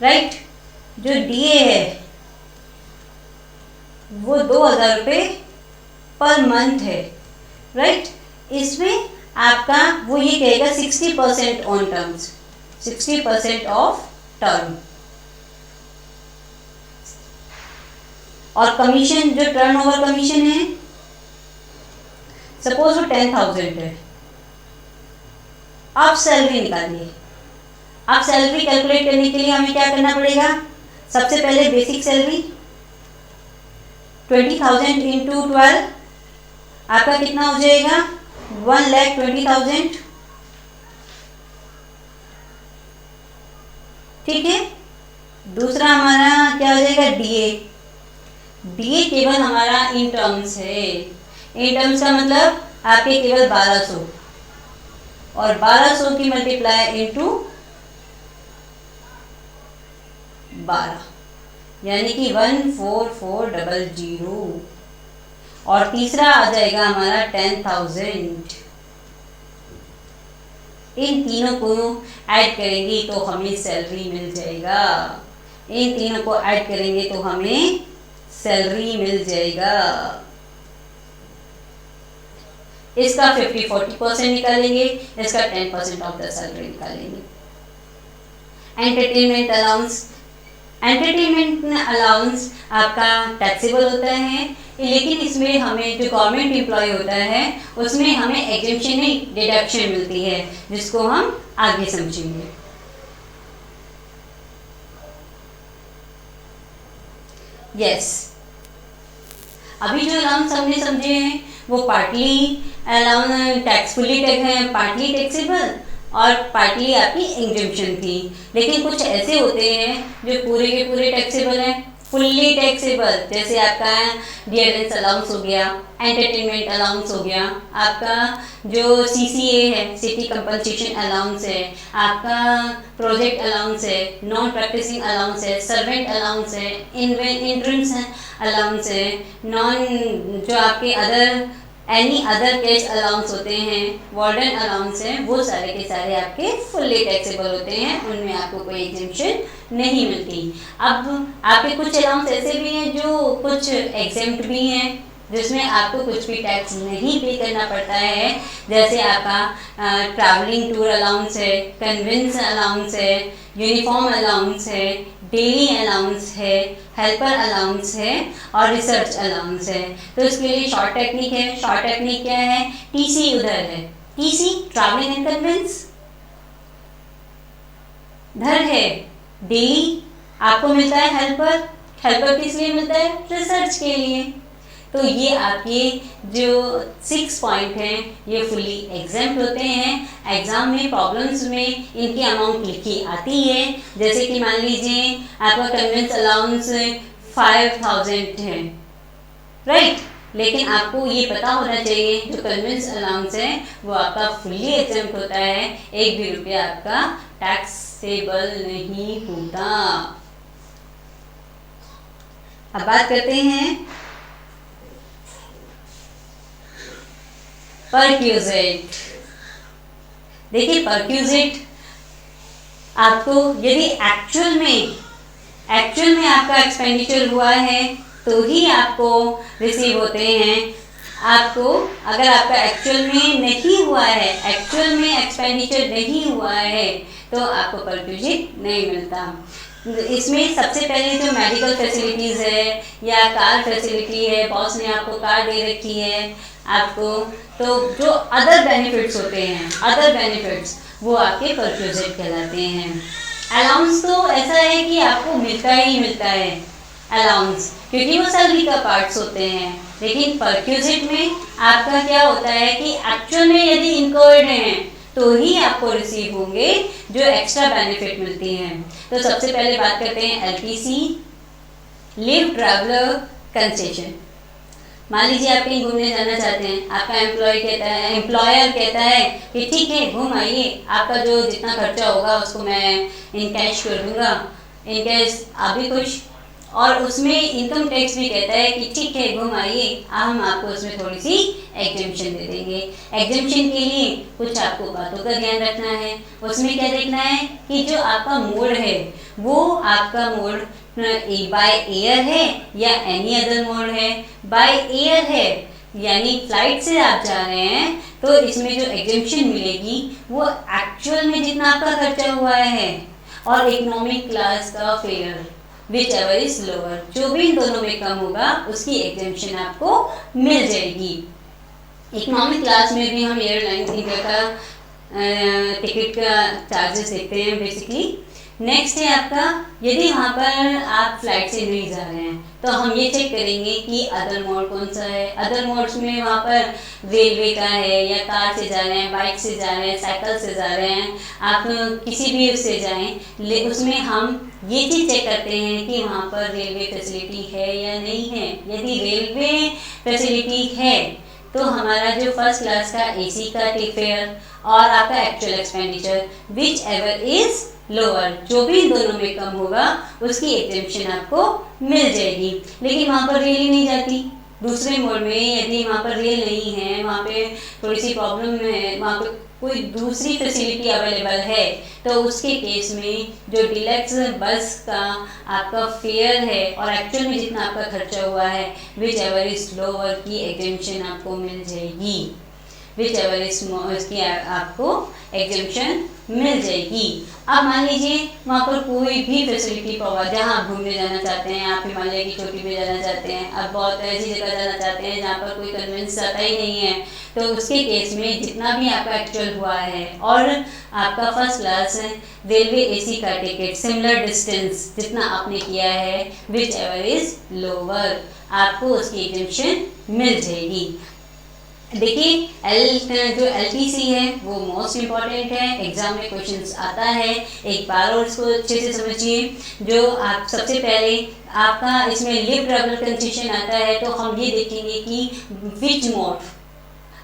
राइट। जो डीए है वो 2,000 रुपये पर मंथ है, राइट। इसमें आपका वो ये कहेगा 60% ऑन टर्म्स, 60% ऑफ टर्म। और कमीशन, जो टर्नओवर कमीशन है, सपोज वो 10,000 है। आप सैलरी निकालिए। आप सैलरी कैलकुलेट करने के लिए हमें क्या करना पड़ेगा? सबसे पहले बेसिक सैलरी 20,000 इंटू 12 आपका कितना हो जाएगा? 1,20,000, ठीक है। दूसरा हमारा क्या हो जाएगा? डीए। डीए केवल हमारा इन टर्म्स है। इन टर्म्स का मतलब आपके केवल 1200 और 1200 की मल्टीप्लाई इंटू 12 यानी कि 14400। और तीसरा आ जाएगा हमारा 10,000। इन तीनों को ऐड करेंगे तो हमें सैलरी मिल जाएगा। इन तीनों को ऐड करेंगे तो हमें सैलरी मिल जाएगा। इसका 50-40% निकालेंगे, इसका 10% ऑफ द सैलरी निकालेंगे। एंटरटेनमेंट अलाउंस, एंटरटेनमेंट अलाउंस आपका टैक्सेबल होता है, लेकिन इसमें हमें जो गवर्नमेंट एम्प्लॉय होता है उसमें हमें एग्जेम्पशन नहीं, डिडक्शन मिलती है, जिसको हम आगे समझेंगे। यस, अभी जो अलाउंस हमने समझे हैं वो पार्टली अलाउंस टैक्सफुली है, पार्टली टैक्सेबल और पार्टली आपकी एग्जेम्पशन थी। लेकिन कुछ ऐसे होते हैं जो पूरे के पूरे टैक्सेबल हैं, फुल्ली टैक्सेबल, जैसे आपका डियरेंस अलाउंस हो गया, एंटरटेनमेंट अलाउंस हो गया, आपका जो सीसीए है, सिटी कंपनसेशन अलाउंस है, आपका प्रोजेक्ट अलाउंस है, नॉन प्रैक्टिसिंग अलाउंस है, सर्वेंट अलाउंस है, इंट्रेंस अलाउंस है, नॉन जो आपके other any other cash allowance होते हैं, वार्डन अलाउंस हैं, वो सारे के सारे आपके फुल्ली टैक्सेबल होते हैं, उनमें आपको कोई एग्जेम्पशन नहीं मिलती। अब आपके कुछ अलाउंस ऐसे भी हैं जो कुछ एग्जेम्प्ट भी हैं, जिसमें आपको कुछ भी टैक्स नहीं पे करना पड़ता है, जैसे आपका ट्रैवलिंग टूर अलाउंस है, कन्वेंस अलाउंस है, यूनिफॉर्म अलाउंस है, डेली अलाउंस है, हेल्पर अलाउंस है और रिसर्च अलाउंस है। तो इसके लिए शॉर्ट टेक्निक है। शॉर्ट टेक्निक क्या है? टीसी उधर है, टीसी ट्रैवलिंग एंड कन्वेंस धर है, डेली आपको मिलता है हेल्पर, हेल्पर किस लिए मिलता है? रिसर्च के लिए। तो ये आपके जो 6 पॉइंट हैं ये फुली एग्जाम्प्ट होते हैं। एग्जाम में प्रॉब्लम्स में इनकी अमाउंट लिखी आती है। जैसे कि मान लीजिए आपका कन्वेंस अलाउंस 5000 है, राइट, लेकिन आपको ये पता होना चाहिए जो कन्वेंस अलाउंस है वो आपका फुल्ली एग्जाम्प्ट होता है, 1 भी रुपया आपका टैक्सेबल नहीं होता। अब बात करते हैं परक्यूजिट। देखिए परक्यूजिट आपको यदि एक्चुअल में आपका एक्सपेंडिचर हुआ है तो ही आपको रिसीव होते हैं। आपको अगर आपका एक्चुअल में नहीं हुआ है, एक्चुअल में एक्सपेंडिचर नहीं हुआ है तो आपको परक्यूजिट नहीं मिलता। इसमें सबसे पहले जो मेडिकल फैसिलिटीज़ है या कार फैसिलिटी है, बॉस ने आपको कार दे रखी है आपको, तो जो अदर बेनिफिट्स होते हैं, अदर बेनिफिट्स वो आपके परक्यूजिट कहलाते हैं। अलाउंस तो ऐसा है कि आपको मिलता ही मिलता है अलाउंस, क्योंकि वो सैलरी का पार्ट्स होते हैं। लेकिन परक्यूजिट में आपका क्या होता है कि एक्चुअल में यदि इनकर्ड हैं तो ही आपको रिसीव होंगे जो एक्स्ट्रा बेनिफिट मिलती हैं। तो सबसे पहले बात करते हैं एलटीसी, लीव ट्रैवलर कंसेशन। मान लीजिए आप कहीं घूमने जाना चाहते हैं, आपका एम्प्लॉयर कहता है कि ठीक है घूम आइए, आपका जो जितना खर्चा होगा उसको मैं इन कैश कर दूंगा, इन कैश आप भी खुश, और उसमें इनकम टैक्स भी कहता है कि ठीक है घूम आइए, हम आपको उसमें थोड़ी सी एग्जेम्पशन दे देंगे। एग्जेम्पशन के लिए कुछ आपको बातों का ध्यान रखना है। उसमें क्या देखना है कि जो आपका मोड है वो आपका मोड बाय एयर है या एनी अदर मोड है। बाय एयर है यानी फ्लाइट से आप जा रहे हैं तो इसमें जो एग्जेम्पशन मिलेगी वो एक्चुअल में जितना आपका खर्चा हुआ है और इकोनॉमिक क्लास का fair which ever is lower, जो भी इन दोनों में कम होगा उसकी एग्जेम्पशन आपको मिल जाएगी। इकोनॉमिक क्लास में भी हम एयरलाइन इंडिया का टिकट का चार्जेस देखते हैं बेसिकली। नेक्स्ट है आपका, यदि वहाँ पर आप फ्लाइट से नहीं जा रहे हैं तो हम ये चेक करेंगे कि अदर मोड कौन सा है। अदर मोड्स में वहाँ पर रेलवे का है या कार से जा रहे हैं, बाइक से जा रहे हैं, साइकिल से जा रहे हैं, आप किसी भी उससे जाएं, उसमें हम ये चीज़ चेक करते हैं कि वहाँ पर रेलवे फैसिलिटी है या नहीं है। यदि रेलवे फैसिलिटी है तो हमारा जो फर्स्ट क्लास का एसी का फेयर और आपका actual expenditure which ever is lower, जो भी इन दोनों में कम होगा उसकी एग्जेम्पशन आपको मिल जाएगी। लेकिन वहाँ पर रेल ही नहीं जाती। दूसरे मोड में यदि वहाँ पर रेल नहीं है, वहाँ पे थोड़ी सी प्रॉब्लम है, वहाँ पे कोई दूसरी फैसिलिटी अवेलेबल है तो उसके केस में जो डिलक्स बस का आपका फेयर है और एक्चुअल में जितना आपका खर्चा हुआ है विच एवर इज लोअर की एग्जेम्पशन आपको मिल जाएगी। विच एवर इज इसकी आपको एग्जेम्पशन मिल जाएगी। अब मान लीजिए वहाँ पर कोई भी फैसिलिटी प्रोवाइड, जहाँ आप घूमने जाना चाहते हैं, आप हिमालय की चोटी पे जाना चाहते हैं, आप बहुत ऐसी जगह जाना चाहते हैं जहाँ पर कोई कन्वेंस आता ही नहीं है, तो उसके केस में जितना भी आपका एक्चुअल हुआ है और आपका फर्स्ट क्लास रेलवे एसी का टिकट सिमिलर डिस्टेंस जितना आपने किया है विच एवर इज लोअर, आपको उसकी एग्जेम्पशन मिल जाएगी। देखिए जो एलटीसी है वो मोस्ट इम्पॉर्टेंट है, एग्जाम में क्वेश्चंस आता है। एक बार और इसको अच्छे से समझिए। जो आप सबसे पहले आपका इसमें लिव ट्रैवल कंसेशन आता है तो हम ये देखेंगे कि विच मोड,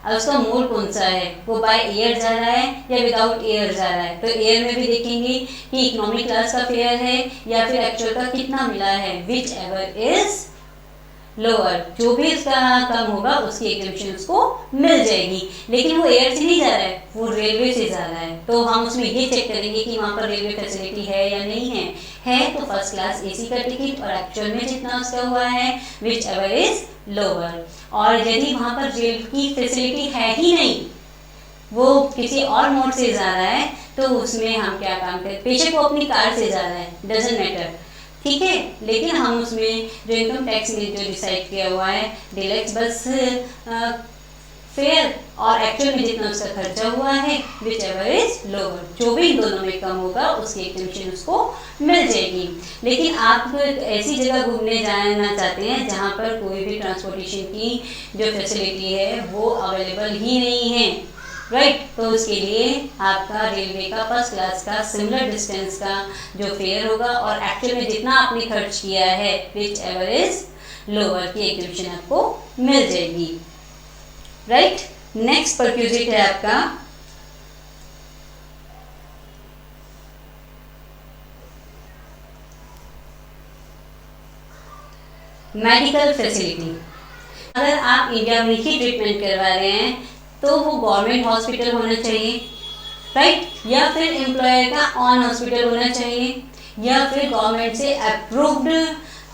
अब उसका मोड कौन सा है, वो बाय एयर जा रहा है या विदाउट एयर जा रहा है। तो एयर में भी देखेंगे कि इकोनॉमिक क्लास का फेयर है या फिर एक्चुअल का कितना मिला है विच एवर इज लोअर, जो भी उसका कम होगा उसकी एग्जेम्पशन उसको मिल जाएगी। लेकिन वो एयर से नहीं जा रहा है, वो रेलवे से जा रहा है, तो हम उसमें ये चेक करेंगे कि वहाँ पर रेलवे फैसिलिटी है या नहीं है तो फर्स्ट क्लास एसी का टिकट और एक्चुअल में जितना उसका हुआ है विच एवर इज लोअर। और यदि वहाँ पर रेल की फैसिलिटी है ही नहीं, वो किसी और मोड से जा रहा है, तो उसमें हम क्या काम करें, बेशक वो अपनी कार से जा रहा है, डजंट मैटर, ठीक है, लेकिन हम उसमें जो इनकम टैक्स ने जो डिसाइड किया हुआ है डिलक्स बस फेयर और एक्चुअल में जितना उसका खर्चा हुआ है विच एवर इज लोअर, जो भी इन दोनों में कम होगा उसकी एग्जेम्पशन उसको मिल जाएगी। लेकिन आप ऐसी जगह घूमने जाना चाहते हैं जहाँ पर कोई भी ट्रांसपोर्टेशन की जो फैसिलिटी है वो अवेलेबल ही नहीं है, राइट। तो उसके लिए आपका रेलवे का फर्स्ट क्लास का सिमिलर डिस्टेंस का जो फेयर होगा और एक्चुअल में जितना आपने खर्च किया है विच एवर इज लोअर की एग्जेम्पशन आपको मिल जाएगी, राइट। नेक्स्ट परक्यूजिट है आपका मेडिकल फैसिलिटी। अगर आप इंडिया में ही ट्रीटमेंट करवा रहे हैं तो वो गवर्नमेंट हॉस्पिटल होना चाहिए, राइट, या फिर एम्प्लॉयर का ऑन हॉस्पिटल होना चाहिए, या फिर गवर्नमेंट से अप्रूव्ड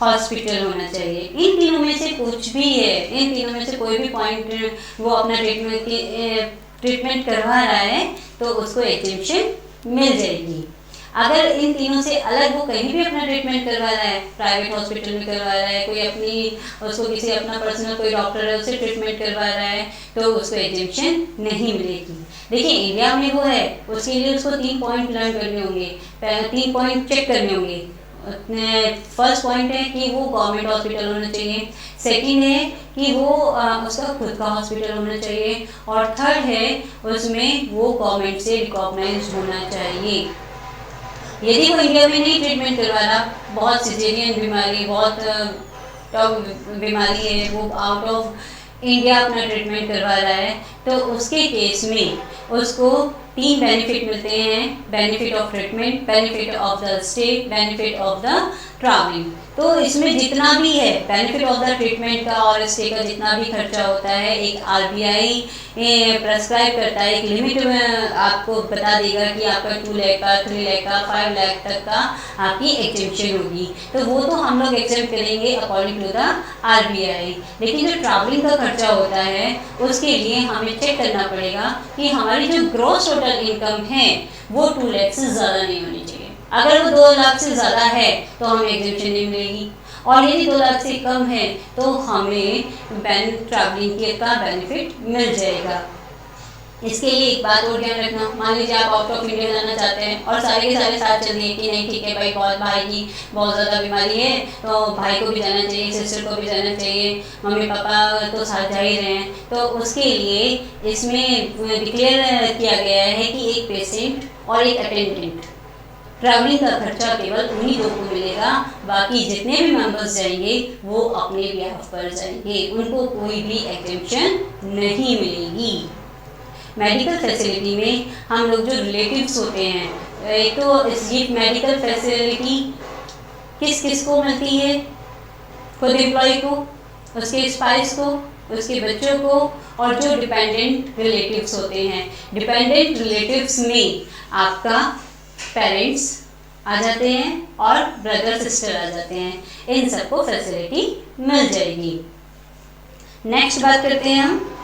हॉस्पिटल होना चाहिए। इन तीनों में से कुछ भी है, इन तीनों में से कोई भी पॉइंट वो अपना ट्रीटमेंट करवा रहा है तो उसको एग्जेम्पशन मिल जाएगी। अगर इन तीनों से अलग वो कहीं भी अपना ट्रीटमेंट करवा रहा है, प्राइवेट हॉस्पिटल में करवा रहा है, कोई अपनी उसको किसी अपना पर्सनल कोई डॉक्टर है उससे ट्रीटमेंट करवा रहा है तो उसको एग्जेम्पशन नहीं मिलेगी। देखिए इंडिया में वो है, उसके लिए उसको 3 पॉइंट लर्न करने होंगे, 3 पॉइंट चेक करने होंगे। फर्स्ट पॉइंट है कि वो गवर्नमेंट हॉस्पिटल होना चाहिए, सेकंड है कि वो उसका खुद का हॉस्पिटल होना चाहिए, और थर्ड है उसमें वो गवर्नमेंट से रिकॉग्नाइज्ड होना चाहिए। यदि वो इंडिया में नहीं ट्रीटमेंट करवा रहा, बहुत सिजेरियन बीमारी, बहुत टफ बीमारी है, वो आउट ऑफ इंडिया अपना ट्रीटमेंट करवा रहा है तो उसके केस में उसको 3 बेनिफिट मिलते हैं, benefit of treatment, benefit of the stay, benefit of the travelling. तो इसमें जितना भी है बेनिफिट ऑफ द ट्रीटमेंट का और स्टे का जितना भी खर्चा होता है, एक आरबीआई प्रेस्क्राइब करता है, एक लिमिट में आपको बता देगा कि आपका 2 लाख का, 3 लाख का, 5 लाख तक का आपकी एग्जेम्पशन होगी। तो वो तो हम लोग एग्जेम्प्ट करेंगे अकॉर्डिंग टू द आरबीआई। लेकिन जो ट्रैवलिंग का खर्चा होता है उसके लिए हमें चेक करना पड़ेगा कि हमारी जो ग्रॉस टोटल इनकम है वो 2 लाख से ज़्यादा नहीं होनी चाहिए। अगर वो 2 लाख से ज़्यादा है तो हमें एग्जेम्पशन नहीं मिलेगी, और यदि 2 लाख से कम है तो हमें ट्रैवलिंग के का बेनिफिट मिल जाएगा। इसके लिए एक बात और ध्यान रखना, मान लीजिए आप आउट ऑफ इंडिया जाना चाहते हैं और सारे के सारे साथ चल दिए कि नहीं ठीक है भाई, बहुत भाई की बहुत ज़्यादा बीमारी है तो भाई को भी जाना चाहिए, सिस्टर को भी जाना चाहिए, मम्मी पापा तो साथ जा ही रहे हैं, तो उसके लिए इसमें डिक्लेयर किया गया है कि एक पेशेंट और एक अटेंडेंट, ट्रैवलिंग का खर्चा केवल उन्हीं दो को मिलेगा, बाकी जितने भी मेंबर्स जाएंगे वो अपने बिहाफ पर जाएंगे, उनको कोई भी एग्जेम्पशन नहीं मिलेगी। मेडिकल फैसिलिटी में हम लोग जो रिलेटिव्स होते हैं, एक तो ये मेडिकल फैसिलिटी किस किस को मिलती है, खुद एम्प्लॉय को, उसके स्पाउस को, उसके बच्चों को, और जो डिपेंडेंट रिलेटिव्स होते हैं। डिपेंडेंट रिलेटिव्स में आपका पेरेंट्स आ जाते हैं और ब्रदर सिस्टर आ जाते हैं, इन सबको फैसिलिटी मिल जाएगी। नेक्स्ट बात करते हैं हम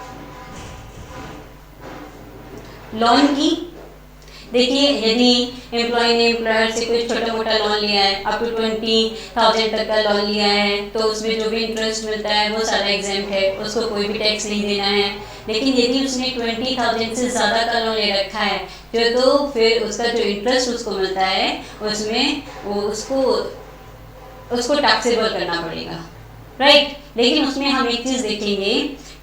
लोन की। देखिए यदि एम्प्लॉय ने एम्प्लॉयर से कोई छोटा मोटा लोन लिया है, अप टू 20,000 तक का लोन लिया है, तो उसमें जो भी इंटरेस्ट मिलता है वो सारा एग्जाम्प्ट है, उसको कोई भी टैक्स नहीं देना है। लेकिन यदि उसने 20,000 से ज़्यादा का लोन ले रखा है तो फिर उसका जो इंटरेस्ट उसको मिलता है उसमें वो उसको टैक्सेबल करना पड़ेगा, राइट। लेकिन उसमें हम एक चीज़ देखेंगे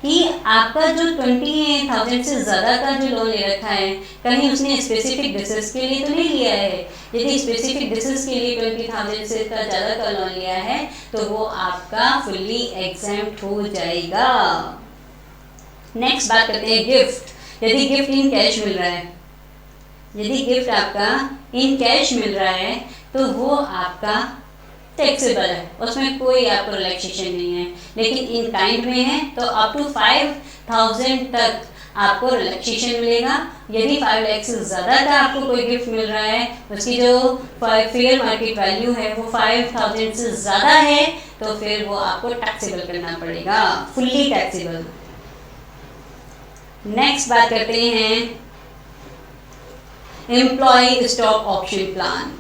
कि आपका जो 20,000 से ज़्यादा का जो लोन ले रखा है, कहीं उसने स्पेसिफिक डिसेस के लिए तो नहीं लिया है। यदि स्पेसिफिक डिसेस के लिए 20,000 से ज़्यादा का लोन लिया है तो वो आपका फुल्ली एग्जैम्प्ट हो जाएगा। नेक्स्ट बात करते हैं गिफ्ट। यदि गिफ्ट इन कैश मिल रहा है, यदि गिफ्ट आपका इन कैश मिल रहा है तो वो आपका टैक्सेबल है, उसमें कोई आपको रिलैक्सेशन नहीं है। लेकिन इन काइंड में है तो अप टू 5,000 तक आपको रिलैक्सेशन मिलेगा। यदि 5 लाख से ज़्यादा का आपको कोई गिफ्ट मिल रहा है, उसकी जो फेयर मार्केट वैल्यू है वो 5,000 से ज़्यादा है, तो फिर वो आपको टैक्सेबल करना पड़ेगा, फुल्ली टैक्सेबल। नेक्स्ट बात करते हैं एम्प्लॉय स्टॉक ऑप्शन प्लान।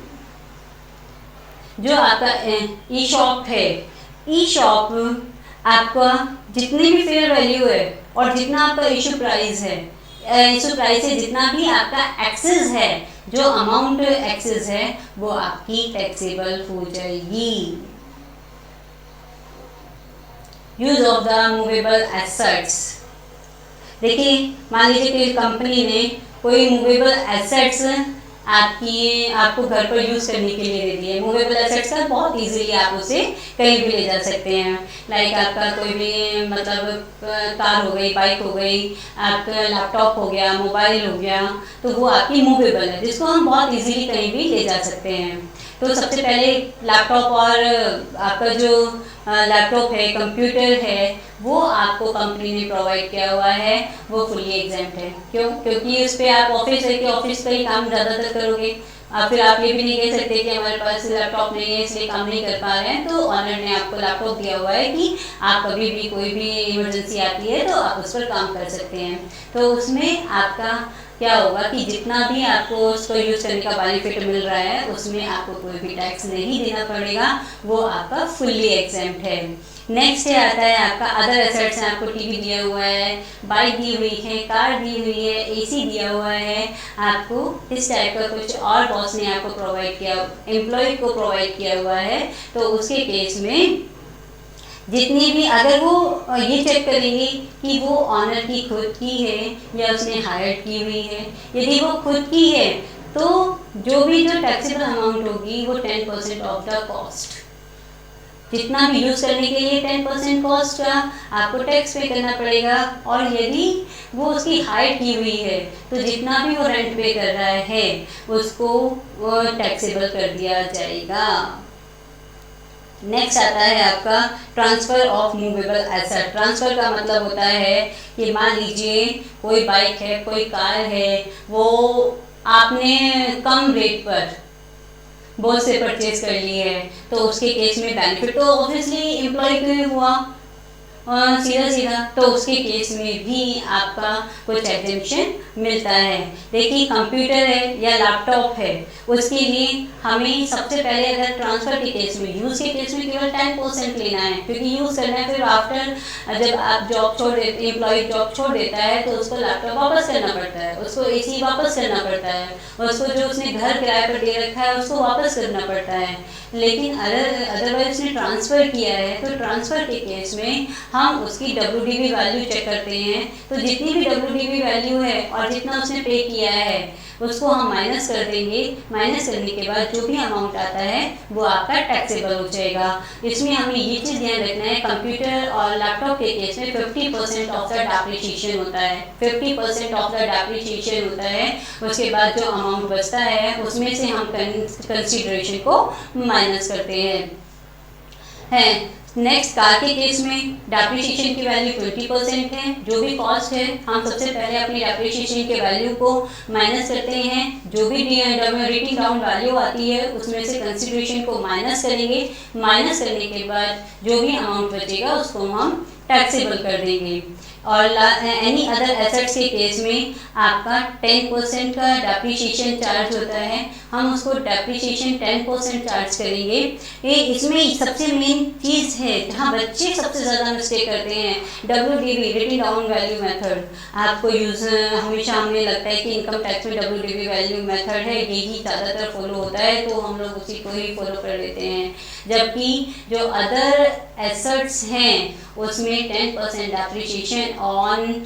जो आपका ई शॉप है, ई शॉप आपका जितनी भी फेयर वैल्यू है और जितना आपका इशू प्राइस है, इशू प्राइस से जितना भी आपका एक्सेस है, जो अमाउंट एक्सेस है, वो आपकी टैक्सेबल हो जाएगी। Use of the movable assets. देखिए, मान लीजिए कि कंपनी ने कोई मूवेबल एसेट्स आपको घर पर यूज़ करने के लिए दे दिए। मूवेबल एसेट्स का बहुत इजीली आप उसे कहीं भी ले जा सकते हैं। लाइक आपका कोई भी मतलब कार हो गई, बाइक हो गई, आपका लैपटॉप हो गया, मोबाइल हो गया, तो वो आपकी मूवेबल है, जिसको हम बहुत इजीली कहीं भी ले जा सकते हैं। तो सबसे पहले लैपटॉप और आपका जो लैपटॉप है, कंप्यूटर है, वो आपको कंपनी ने प्रोवाइड किया हुआ है, वो फुली एग्जेम्प्ट है। क्यों? क्योंकि उस पर आप ऑफिस है कि ऑफिस का ही काम ज़्यादातर करोगे। फिर आप ये भी नहीं कह सकते कि हमारे पास लैपटॉप नहीं है इसलिए काम नहीं कर पा रहे हैं। तो ऑनर ने आपको लैपटॉप दिया हुआ है कि आप कभी भी कोई भी इमरजेंसी आती है तो आप उस पर काम कर सकते हैं। तो उसमें आपका क्या होगा कि जितना भी आपको उसको यूज़ करने का बेनिफिट मिल रहा है, उसमें आपको कोई भी टैक्स नहीं देना पड़ेगा, वो आपका फुल्ली एग्जेम्प्ट है। नेक्स्ट आता है आपका अदर एसेट्स हैं। आपको टीवी दिया हुआ है, बाइक दी हुई है, कार दी हुई है, एसी दिया हुआ है, आपको इस टाइप का कुछ और बॉस ने आपको प्रोवाइड किया, एम्प्लॉय को प्रोवाइड किया हुआ है, तो उसके केस में जितनी भी, अगर वो ये चेक करेंगे कि वो ऑनर की खुद की है या उसने हायर की हुई है। यदि वो खुद की है तो जो भी जो टैक्सेबल अमाउंट होगी वो 10% ऑफ द कॉस्ट, जितना भी यूज़ करने के लिए 10% कॉस्ट का आपको टैक्स पे करना पड़ेगा। और यदि वो उसकी हायर की हुई है तो जितना भी वो रेंट पे कर रहा है उसको वो टैक्सेबल कर दिया जाएगा। नेक्स्ट आता है आपका transfer of movable asset. Transfer का मतलब होता है कि मान लीजिए कोई बाइक है, कोई कार है, वो आपने कम रेट पर बहुत से परचेज कर ली है, तो उसके केस में बेनिफिट तो ऑब्वियसली एम्प्लॉय को हुआ सीधा सीधा, तो उसके केस में भी आपका कुछ एग्जेम्पशन मिलता है। देखिए, कंप्यूटर है या लैपटॉप है, उसके लिए हमें सबसे पहले अगर ट्रांसफ़र के केस में, यूज़ के केस में केवल 10% लेना है, क्योंकि यूज़ करना है। फिर आफ्टर जब आप जॉब छोड़ देते, एम्प्लॉय जॉब छोड़ देता है, तो उसको लैपटॉप वापस करना पड़ता है, उसको एसी वापस करना पड़ता है, और उसको जो उसने घर किराए पर दे रखा है उसको वापस करना पड़ता है। लेकिन अदरवाइज उसने ट्रांसफ़र किया है, तो ट्रांसफ़र के केस में हम उसकी WDV वैल्यू चेक करते हैं। तो जितनी भी WDV वैल्यू है और जितना उसने पे किया है उसको हम माइनस कर देंगे। माइनस करने के बाद जो भी अमाउंट आता है वो आपका टैक्सेबल हो जाएगा। इसमें हमें ये चीज़ ध्यान रखना है, कंप्यूटर और लैपटॉप के केस में 50% ऑफ द डेप्रिसिएशन होता है। 50% ऑफ द डेप्रिसिएशन होता है। उसके बाद जो अमाउंट बचता है उसमें से हम कंसीडरेशन को माइनस करते हैं। नेक्स्ट, कार के केस में डेप्रिसिएशन की वैल्यू 20% है। जो भी कॉस्ट है हम सबसे पहले अपनी डेप्रिसिएशन के वैल्यू को माइनस करते हैं। जो भी रिटिंग डाउन वैल्यू आती है उसमें से कंसीडरेशन को माइनस करेंगे। माइनस करने के बाद जो भी अमाउंट बचेगा उसको हम टैक्सेबल कर देंगे। और एनी अदर एसेट्स के केस में आपका 10% का डेप्रिसिएशन चार्ज होता है। हम उसको डेप्रिसिएशन 10% चार्ज करेंगे। ये इसमें सबसे मेन चीज़ है जहाँ बच्चे सबसे ज़्यादा मिस्टेक करते हैं, WDV written down value method. आपको हमेशा हमें लगता है कि इनकम टैक्स में WDV वैल्यू मेथड है, यही ज़्यादातर फॉलो होता है, तो हम लोग उसी को ही फॉलो कर लेते हैं। जबकि जो अदर एसेट्स हैं उसमें 10% डेप्रिसिएशन ऑन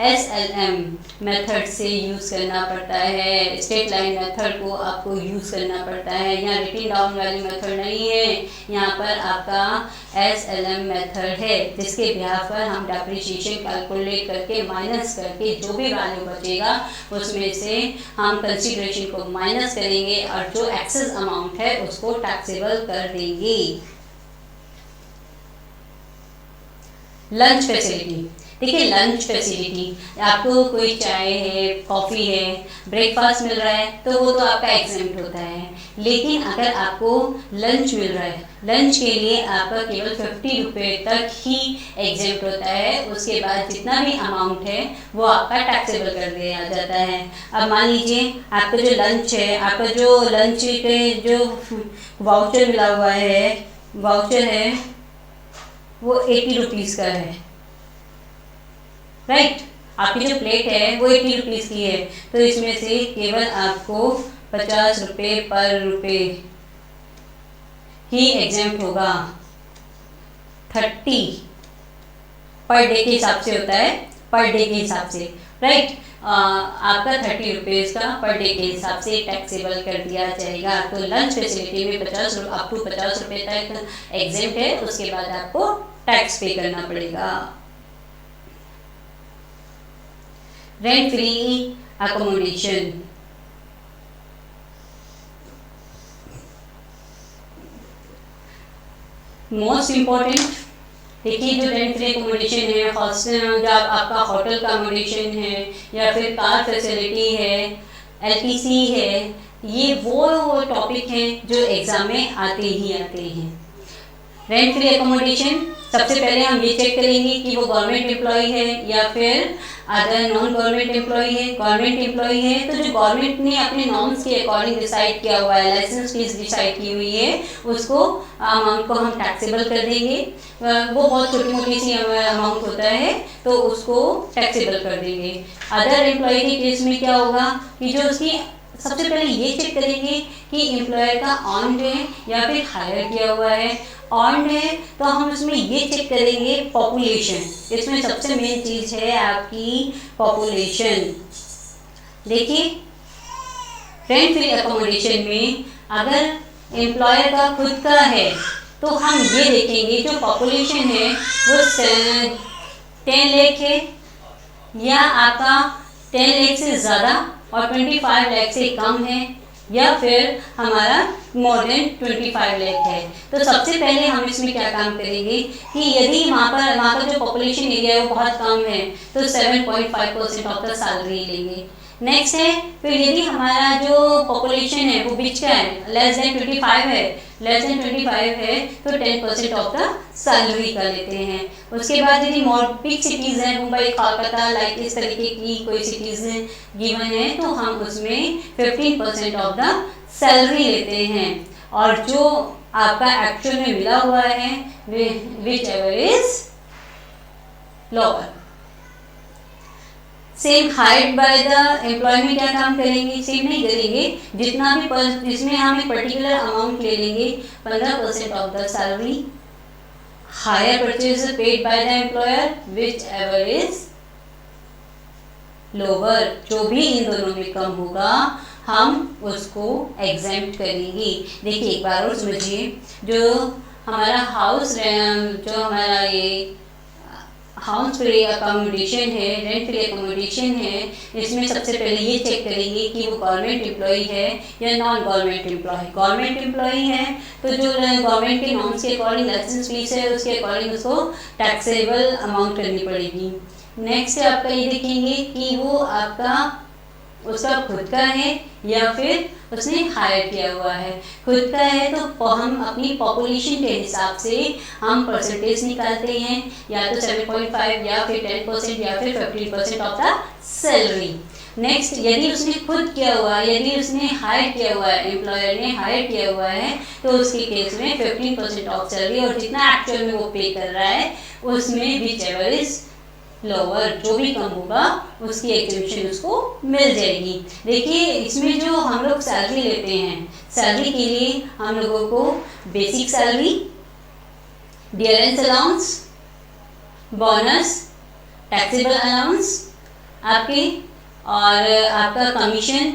SLM मेथड से यूज़ करना पड़ता है। स्ट्रेट लाइन मेथड को आपको यूज़ करना पड़ता है। यहाँ रिटन डाउन वैल्यू मेथड नहीं है, यहाँ पर आपका SLM मेथड है, जिसके बिहाफ पर हम डेप्रिसिएशन कैलकुलेट करके माइनस करके जो भी वैल्यू बचेगा उसमें से हम कंसीडरेशन को माइनस करेंगे और जो एक्सेस अमाउंट है उसको टैक्सेबल कर देंगे। Lunch facility. देखिए, लंच फैसिलिटी, आपको कोई चाय है, कॉफ़ी है, ब्रेकफास्ट मिल रहा है तो वो तो आपका एग्जेम्प्ट होता है। लेकिन अगर आपको लंच मिल रहा है, लंच के लिए आपका केवल 50 रुपये तक ही एग्जेम्प्ट होता है। उसके बाद जितना भी अमाउंट है वो आपका टैक्सेबल कर दिया जाता है। अब मान लीजिए आपका जो लंच है, आपका जो लंच के जो वाउचर मिला हुआ है, वाउचर है वो 80 रुपीज़ का है। राइट। आपकी जो प्लेट है वो 80 रुपीज़ की है, तो इसमें से केवल आपको 50 रुपये पर रुपये ही एग्जाम्प्ट होगा। 30 पर डे के हिसाब से होता है, पर डे के हिसाब से, राइट। आपका 30 रुपीज़ का पर डे के हिसाब से टैक्सेबल कर दिया जाएगा। तो लंच फैसिलिटी में 50 अप टू 50 रुपये तक एग्जेम्प्ट है, उसके बाद आपको टैक्स पे करना पड़ेगा। Rent free accommodation, most important. देखिए जो रेंट फ्री अकोमोडेशन है, जब आपका होटल का अकोमोडेशन है या फिर कार फैसिलिटी है, एलपीसी है, ये वो टॉपिक हैं जो एग्जाम में आते ही आते हैं। रेंट फ्री अकोमोडेशन सबसे पहले हम ये चेक करेंगे कि वो गवर्नमेंट एम्प्लॉय है या फिर अदर नॉन गवर्नमेंट एम्प्लॉय है। गवर्नमेंट एम्प्लॉय है तो जो गवर्नमेंट ने अपने नॉर्म्स के अकॉर्डिंग डिसाइड किया हुआ है, लाइसेंस फीस डिसाइड की हुई है, उसको अमाउंट को हम टैक्सेबल कर देंगे। वो बहुत छोटी मोटी सी अमाउंट होता है तो उसको टैक्सेबल कर देंगे। अदर एम्प्लॉय के केस में क्या होगा कि जो उसकी सबसे पहले ये चेक करेंगे कि एम्प्लॉयर का ऑन है या फिर हायर किया हुआ है। ऑन है तो हम उसमें ये चेक करेंगे पॉपुलेशन। इसमें सबसे मेन चीज़ है आपकी पॉपुलेशन। देखिए रेंट फ्री अकोमोडेशन में अगर एम्प्लॉयर का खुद का है तो हम ये देखेंगे जो पॉपुलेशन है वो 10 लाख है या आपका 10 लाख से ज़्यादा और 25 लाख से कम है या फिर हमारा मोर देन 25 लाख है। तो सबसे पहले हम इसमें क्या काम करेंगे कि यदि वहाँ का जो पॉपुलेशन एरिया है वो बहुत कम है तो 7.5% ऑफ द सैलरी लेंगे। नेक्स्ट है फिर यदि हमारा जो पॉपुलेशन है वो बीच का है, लेस देन 25 है तो 10% ऑफ द सैलरी का लेते हैं। उसके बाद यदि मोर बिग सिटीज़ हैं, मुंबई, कोलकाता, लाइक इस तरीके की कोई सिटीज़ गिवन है तो हम उसमें 15% ऑफ द सैलरी लेते हैं। और जो आपका एक्चुअल में मिला हुआ है whichever is lower. Same hired by the employee में क्या काम करेंगे, सेम नहीं करेंगे, जितना भी जिसमें हम एक पर्टिकुलर अमाउंट ले लेंगे 15% of the salary. Hire purchase paid by the employer which ever is lower, जो भी इन दोनों में कम होगा हम उसको एग्जेम्प्ट करेंगे। देखिए एक बार और समझिए, जो हमारा हाउस फ्री अकोमोडेशन है, रेंट फ्री अकोमोडेशन है, इसमें सबसे पहले ये चेक करेंगे कि वो गवर्नमेंट एम्प्लॉय है या non government employee. Government employee है तो जो गवर्नमेंट के नॉर्म्स के अकॉर्डिंग लाइसेंस फीस है उसके अकॉर्डिंग उसको टैक्सेबल अमाउंट करनी पड़ेगी। नेक्स्ट आपका ये देखेंगे कि वो आपका उसका खुद का है या फिर उसने हायर किया हुआ है। खुद का है तो हम अपनी पॉपुलेशन के हिसाब से हम परसेंटेज निकालते हैं, या तो 7.5 या फिर 10% या फिर 15% ऑफ द सैलरी। नेक्स्ट यदि उसने खुद किया हुआ है, यदि उसने हायर किया हुआ है, एम्प्लॉयर ने हायर किया हुआ है तो उसके केस में 15% ऑफ सैलरी, और जितना एक्चुअल में वो पे कर रहा है उसमें विच एवर इज लोअर, जो भी कम होगा उसकी एग्जेम्पशन उसको मिल जाएगी। देखिए इसमें जो हम लोग सैलरी लेते हैं, सैलरी के लिए हम लोगों को basic salary, dearness allowance, bonus, taxable allowance आपके, और आपका कमीशन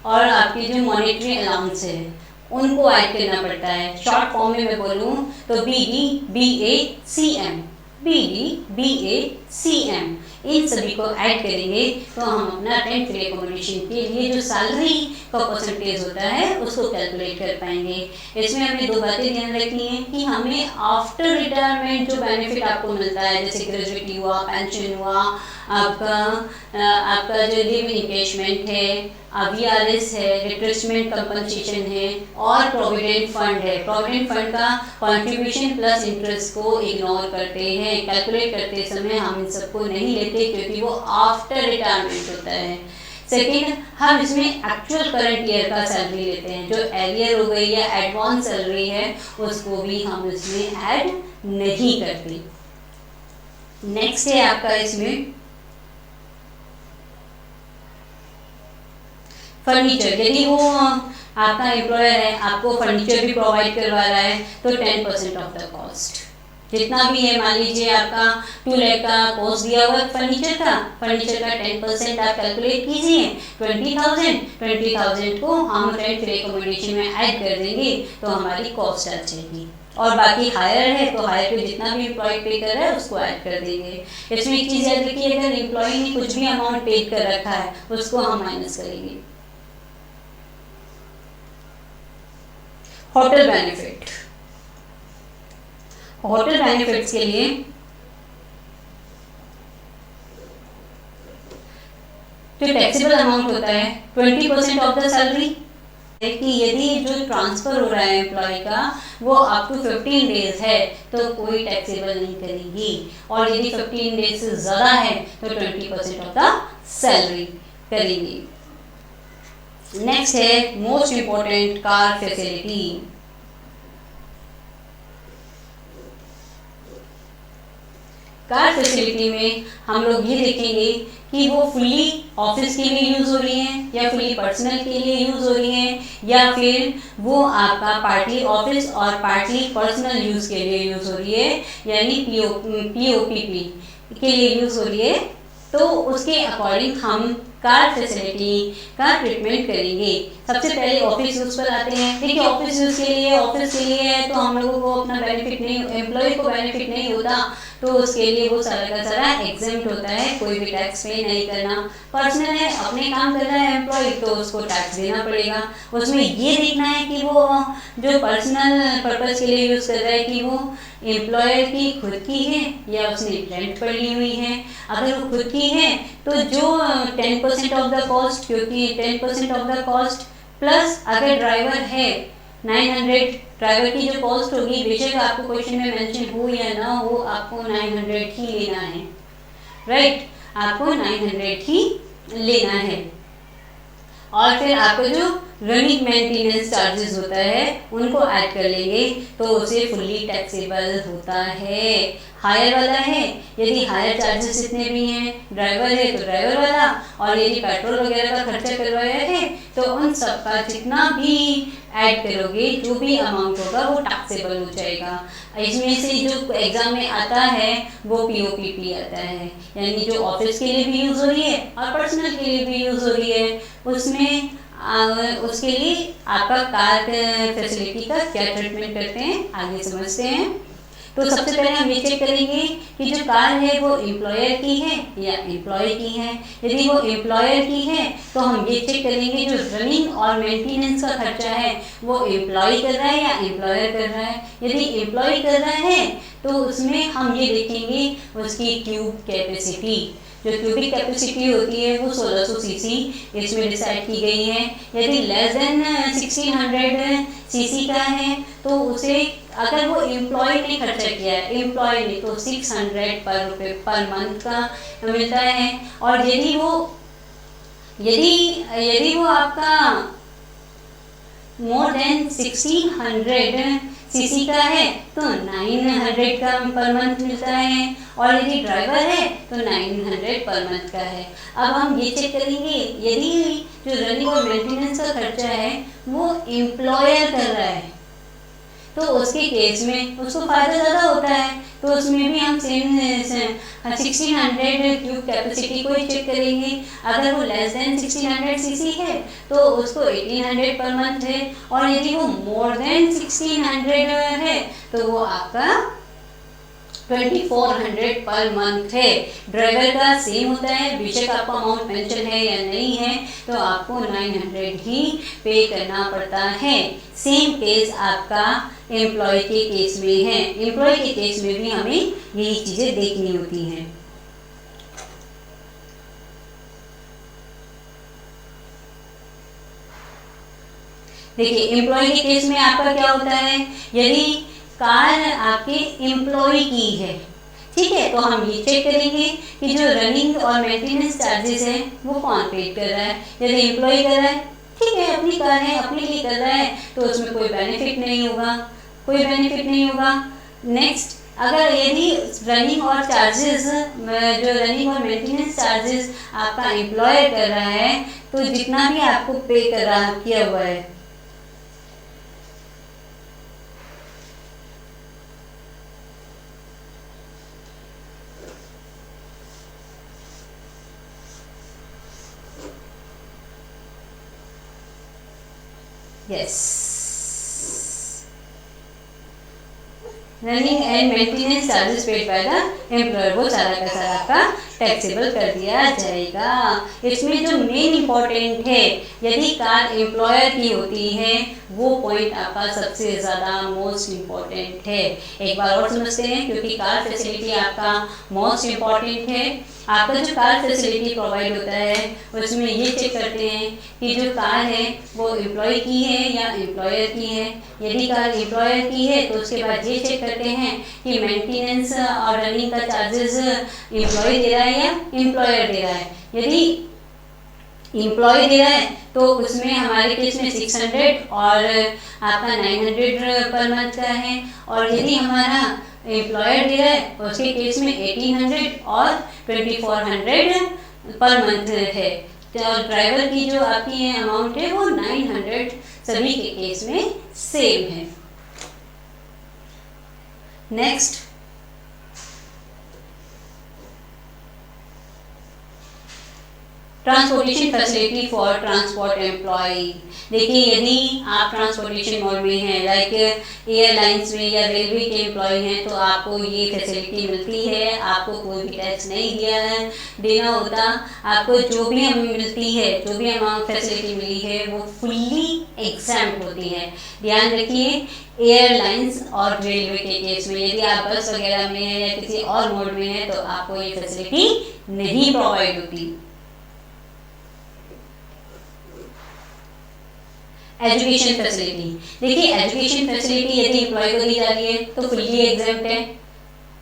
और आपके जो मॉनेटरी अलाउंस है उनको ऐड करना पड़ता है। शॉर्ट फॉर्म में मैं बोलूँ तो BD, BACM इन सभी को ऐड करेंगे तो हम अपना रेंट फ्री अकोमोडेशन के लिए जो सैलरी का परसेंटेज होता है उसको कैलकुलेट कर पाएंगे। इसमें हमें दो बातें ध्यान रखनी है कि हमें आफ्टर रिटायरमेंट जो बेनिफिट आपको मिलता है, जैसे ग्रेजुएटी हुआ, पेंशन हुआ, आपका जो लिव इंकेशमेंट है, VRS है, रिट्रेसमेंट कंपनसेशन है और प्रोविडेंट फंड है। प्रोविडेंट फंड का कंट्रीब्यूशन प्लस इंटरेस्ट को इग्नोर करते हैं, कैलकुलेट करते समय हम इन सबको नहीं लेते क्योंकि वो आफ्टर रिटायरमेंट होता है। सेकेंड, हम इसमें एक्चुअल करंट ईयर का सैलरी लेते हैं, जो एरियर हो गई या एडवांस सैलरी है उसको भी हम इसमें ऐड नहीं करते। नेक्स्ट है आपका इसमें फर्नीचर, यदि वो आपका एम्प्लॉयर है, आपको फर्नीचर भी प्रोवाइड करवा रहा है, तो 10% ऑफ द कॉस्ट, जितना भी है, मान लीजिए आपका 2 लाख का कॉस्ट दिया हुआ फर्नीचर का 10% आप कैलकुलेट कीजिए, 20,000 को हम रेंट फ्री एकोमोडेशन में ऐड कर देंगे तो हमारी कॉस्ट आ जाएगी। और बाकी हायर है तो हायर पे जितना भी एम्प्लॉय पे कर रहा है उसको ऐड कर देंगे। इसमें एक चीज़ याद रखिए, अगर एम्प्लॉय ने कुछ भी अमाउंट पे कर रखा है उसको हम माइनस करेंगे। होटल बेनिफिट, होटल बेनिफिट्स के लिए जो टैक्सेबल अमाउंट होता है 20% ऑफ द सैलरी, कि यदि जो ट्रांसफर हो रहा है एम्प्लॉय का वो अप टू 15 डेज है तो कोई टैक्सेबल नहीं करेगी, और यदि 15 डेज से ज़्यादा है तो 20% ऑफ द सैलरी करेंगी। नेक्स्ट है most important, car facility. Car facility में हम लोग ये देखेंगे कि वो फुली ऑफिस के लिए यूज़ हो रही है या फुली पर्सनल के लिए यूज़ हो रही है, या फिर वो आपका पार्टली ऑफिस और पार्टली पर्सनल यूज़ के लिए यूज़ हो रही है, यानी POPP के लिए यूज़ हो रही है। तो उसके अकॉर्डिंग हम कार फैसिलिटी का ट्रीटमेंट करेंगे। सबसे पहले ऑफिस यूज़ पर आते हैं। देखिए ऑफिस यूज़ के लिए है तो हम लोगों को अपना बेनिफिट नहीं, एम्प्लॉय को बेनिफिट नहीं होता, तो उसके लिए वो सारा का सारा एग्जेम्प्ट होता है, कोई भी टैक्स पे नहीं करना। पर्सनल है, अपने काम कर रहा है एम्प्लॉय तो उसको टैक्स देना पड़ेगा। उसमें ये देखना है कि वो जो पर्सनल पर्पज़ के लिए यूज़ कर रहा है कि वो एम्प्लॉयर की खुद की है या उसने रेंट पर ली हुई है। अगर वो खुद की है तो जो 10% ऑफ द कॉस्ट, क्योंकि 10% ऑफ द कॉस्ट प्लस अगर ड्राइवर है 900, ड्राइवर की जो कॉस्ट होगी, बेशक आपको क्वेश्चन में मेंशन हो या ना हो, आपको 900 ही लेना है, राइट, आपको 900 ही लेना है। और फिर आपको जो रनिंग मेंटेनेंस चार्जेस होता है उनको ऐड कर लेंगे तो उसे फुल्ली टैक्सेबल होता है। हायर वाला है, यदि हायर चार्जेस जितने भी हैं, ड्राइवर है तो ड्राइवर वाला, और यदि पेट्रोल वगैरह का खर्चा करवाया है तो उन सब का जितना भी ऐड करोगे, जो भी अमाउंट होगा वो टैक्सेबल हो जाएगा। इसमें से जो एग्जाम में आता है वो POPP आता है, यानी जो ऑफिस के लिए भी यूज़ हो रही है और पर्सनल के लिए भी यूज़ हो रही है। उसमें उसके लिए आपका कार फैसिलिटी का क्या ट्रीटमेंट करते हैं आगे समझते हैं। तो सबसे पहले हम ये चेक करेंगे कि जो कार है वो एम्प्लॉयर की है या एम्प्लॉय की है। यदि वो एम्प्लॉयर की है तो हम ये चेक करेंगे जो रनिंग और मेंटेनेंस का खर्चा है वो एम्प्लॉय कर रहा है या एम्प्लॉयर कर रहा है। यदि एम्प्लॉय कर रहा है तो उसमें हम ये देखेंगे उसकी ट्यूब कैपेसिटी। जो क्यूबिक कैपेसिटी होती है वो 1600 सीसी इसमें डिसाइड की गई है। यदि लेस देन 1600 सीसी का है तो उसे, अगर वो एम्प्लॉय ने खर्चा किया है, एम्प्लॉय ने, तो 600 पर मंथ का मिलता है। और यदि वो आपका मोर देन 1600 सीसी का है तो 900 का पर मंथ मिलता है, और यदि ड्राइवर है तो 900 पर मंथ का है। अब हम ये चेक करेंगे यदि जो रनिंग और मेंटेनेंस का खर्चा है वो एम्प्लॉयर कर रहा है तो उसके केस में उसको फ़ायदा ज़्यादा होता है, तो उसमें भी हम सेम 1600 क्यूब कैपेसिटी को ही चेक करेंगे। अगर वो लेस देन 1600 सीसी है तो उसको 1800 पर मंथ है, और यदि वो मोर देन 1600 है तो वो आपका 2400 पर मंथ है। ड्राइवर का सेम होता है, बेशक आपका अमाउंट मेंशन है या नहीं है तो आपको 900 ही पे करना पड़ता है। सेम केस आपका एम्प्लॉय के केस में है। एम्प्लॉय के केस में भी हमें यही चीज़ें देखनी होती हैं। देखिए एम्प्लॉय के केस में आपका क्या होता है, यदि कार आपके एम्प्लॉय की है, ठीक है, तो हम ये चेक करेंगे कि जो रनिंग और मेंटेनेंस चार्जेस हैं वो कौन पेड कर रहा है। यदि एम्प्लॉय कर रहा है, ठीक है, अपनी कार है, अपने लिए कर रहा है तो उसमें कोई बेनिफिट नहीं होगा। नेक्स्ट, अगर यदि रनिंग और चार्जेस, जो रनिंग और मेंटेनेंस चार्जेस आपका एम्प्लॉयर कर रहा है तो जितना भी आपको पे कर रहा किया हुआ है, yes, running and maintenance charges paid by the employer, वो सारा का सारा आपका टैक्सेबल कर दिया जाएगा। इसमें जो मेन इम्पोर्टेंट है, यदि कार एम्प्लॉयर की होती है, वो पॉइंट आपका सबसे ज़्यादा मोस्ट इम्पॉर्टेंट है। एक बार और समझते हैं, क्योंकि कार फैसिलिटी आपका मोस्ट इम्पॉर्टेंट है। आपका जो कार फैसिलिटी प्रोवाइड होता है उसमें ये चेक करते हैं कि जो कार है वो एम्प्लॉय की है या एम्प्लॉयर की है। यदि कार एम्प्लॉयर की है तो उसके बाद ये चेक करते हैं कि मेंटेनेंस और रनिंग का चार्जेस एम्प्लॉय दे रहा है या एम्प्लॉयर दे रहा है। यदि एम्प्लॉय दे रहा है तो उसमें हमारे केस में 600 और आपका 900 पर मंथ का है, और यदि हमारा एम्प्लॉयर दे रहा है उसके केस में 1800 और 2400 पर मंथ है। तो ड्राइवर की जो आपकी अमाउंट है वो 900 सभी के केस में सेम है। Next, transportation facility for transport employee. देखिए, यदि आप ट्रांसपोर्टेशन मोड में हैं, लाइक एयरलाइंस में या रेलवे के एम्प्लॉय हैं, तो आपको ये फैसिलिटी मिलती है। आपको कोई भी टैक्स नहीं देना होता। आपको जो भी मिलती है, जो भी अमाउंट फैसिलिटी मिली है, वो फुल्ली एग्जैम्प्ट होती है। ध्यान रखिए, एयरलाइंस और रेलवे के केस में यदि आप बस वगैरह में हैं या किसी और मोड में हैं तो आपको ये फैसिलिटी नहीं प्रोवाइड होती। एजुकेशन फैसिलिटी, देखिए एजुकेशन फैसिलिटी यदि एम्प्लॉय को दी जा रही है तो फुल्ली एग्जैम्प्ट है,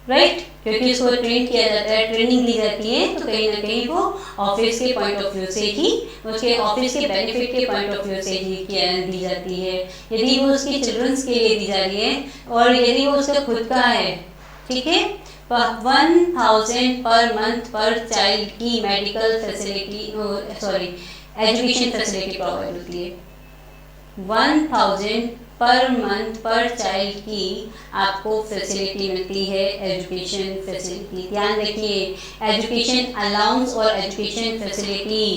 राइट, क्योंकि उसको ट्रेन किया जाता है, ट्रेनिंग दी जाती है, तो कहीं ना कहीं वो ऑफिस के पॉइंट ऑफ व्यू से ही, उसके ऑफिस के बेनिफिट के पॉइंट ऑफ व्यू से ही दी जाती है। यदि वो उसके चिल्ड्रंस के लिए दी जा रही है और यदि वो उसका खुद का है, ठीक है, 1000 पर मंथ पर चाइल्ड की medical facility, sorry, education facility provide होती है। 1000 पर मंथ पर चाइल्ड की आपको फैसिलिटी मिलती है, एजुकेशन फैसिलिटी। ध्यान रखिए, एजुकेशन अलाउंस और एजुकेशन फैसिलिटी,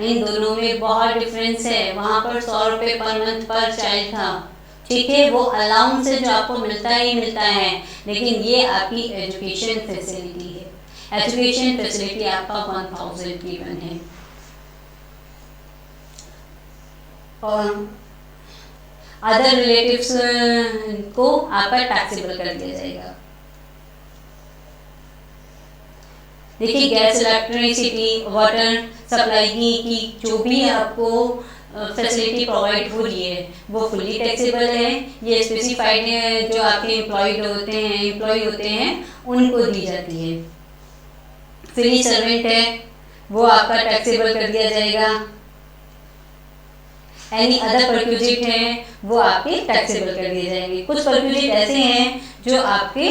इन दोनों में बहुत डिफरेंस है। वहाँ पर 100 रुपये पर मंथ पर चाइल्ड था, ठीक है, वो अलाउंस है जो आपको मिलता ही मिलता है, लेकिन ये आपकी एजुकेशन फैसिलिटी है। एजुकेशन फैसिलिटी आपका 1000 की वन है। और अदर रिलेटिव्स को आपका टैक्सेबल कर दिया जाएगा। देखिए, गैस, इलेक्ट्रिसिटी, वाटर सप्लाई की जो भी आपको फैसिलिटी प्रोवाइड हो रही है वो फुल्ली टैक्सेबल है। ये स्पेसिफाइड जो आपके एम्प्लॉय होते हैं उनको दी जाती है। फ्री सर्वेंट है वो आपका टैक्सेबल कर दिया जाएगा। एनी अदर परक्यूजिट हैं वो आपके टैक्सेबल कर दिए जाएंगे। कुछ परक्यूजिट ऐसे हैं जो आपके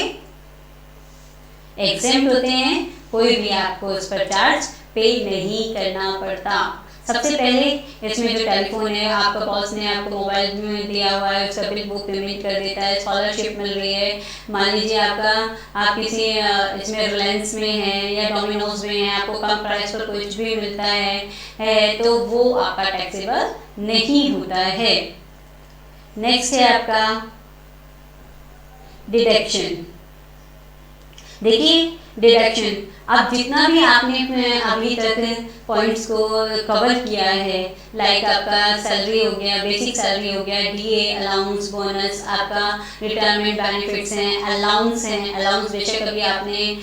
एग्जेम्प्ट होते हैं, कोई भी आपको उस पर चार्ज पे नहीं करना पड़ता। सबसे पहले इसमें जो टेलीफोन है, आपका बॉस ने आपको मोबाइल में दिया हुआ है, उसका बिल वो पेमेंट कर देता है, स्कॉलरशिप मिल रही है, मान लीजिए आप किसी इसमें रिलायंस में है या डोमिनोज में है, आपको कम प्राइस पर कुछ भी मिलता है तो वो आपका टैक्सेबल नहीं होता है। नेक्स्ट है आपका डिडक्शन। देखिए, डिडक्शन, अब जितना भी आपने अभी तक पॉइंट्स को कवर किया है, लाइक आपका सैलरी हो गया, बेसिक सैलरी हो गया, डीए, अलाउंस, बोनस, आपका रिटायरमेंट बेनिफिट्स हैं, अलाउंस हैं, अलाउंस बेशक अभी आपने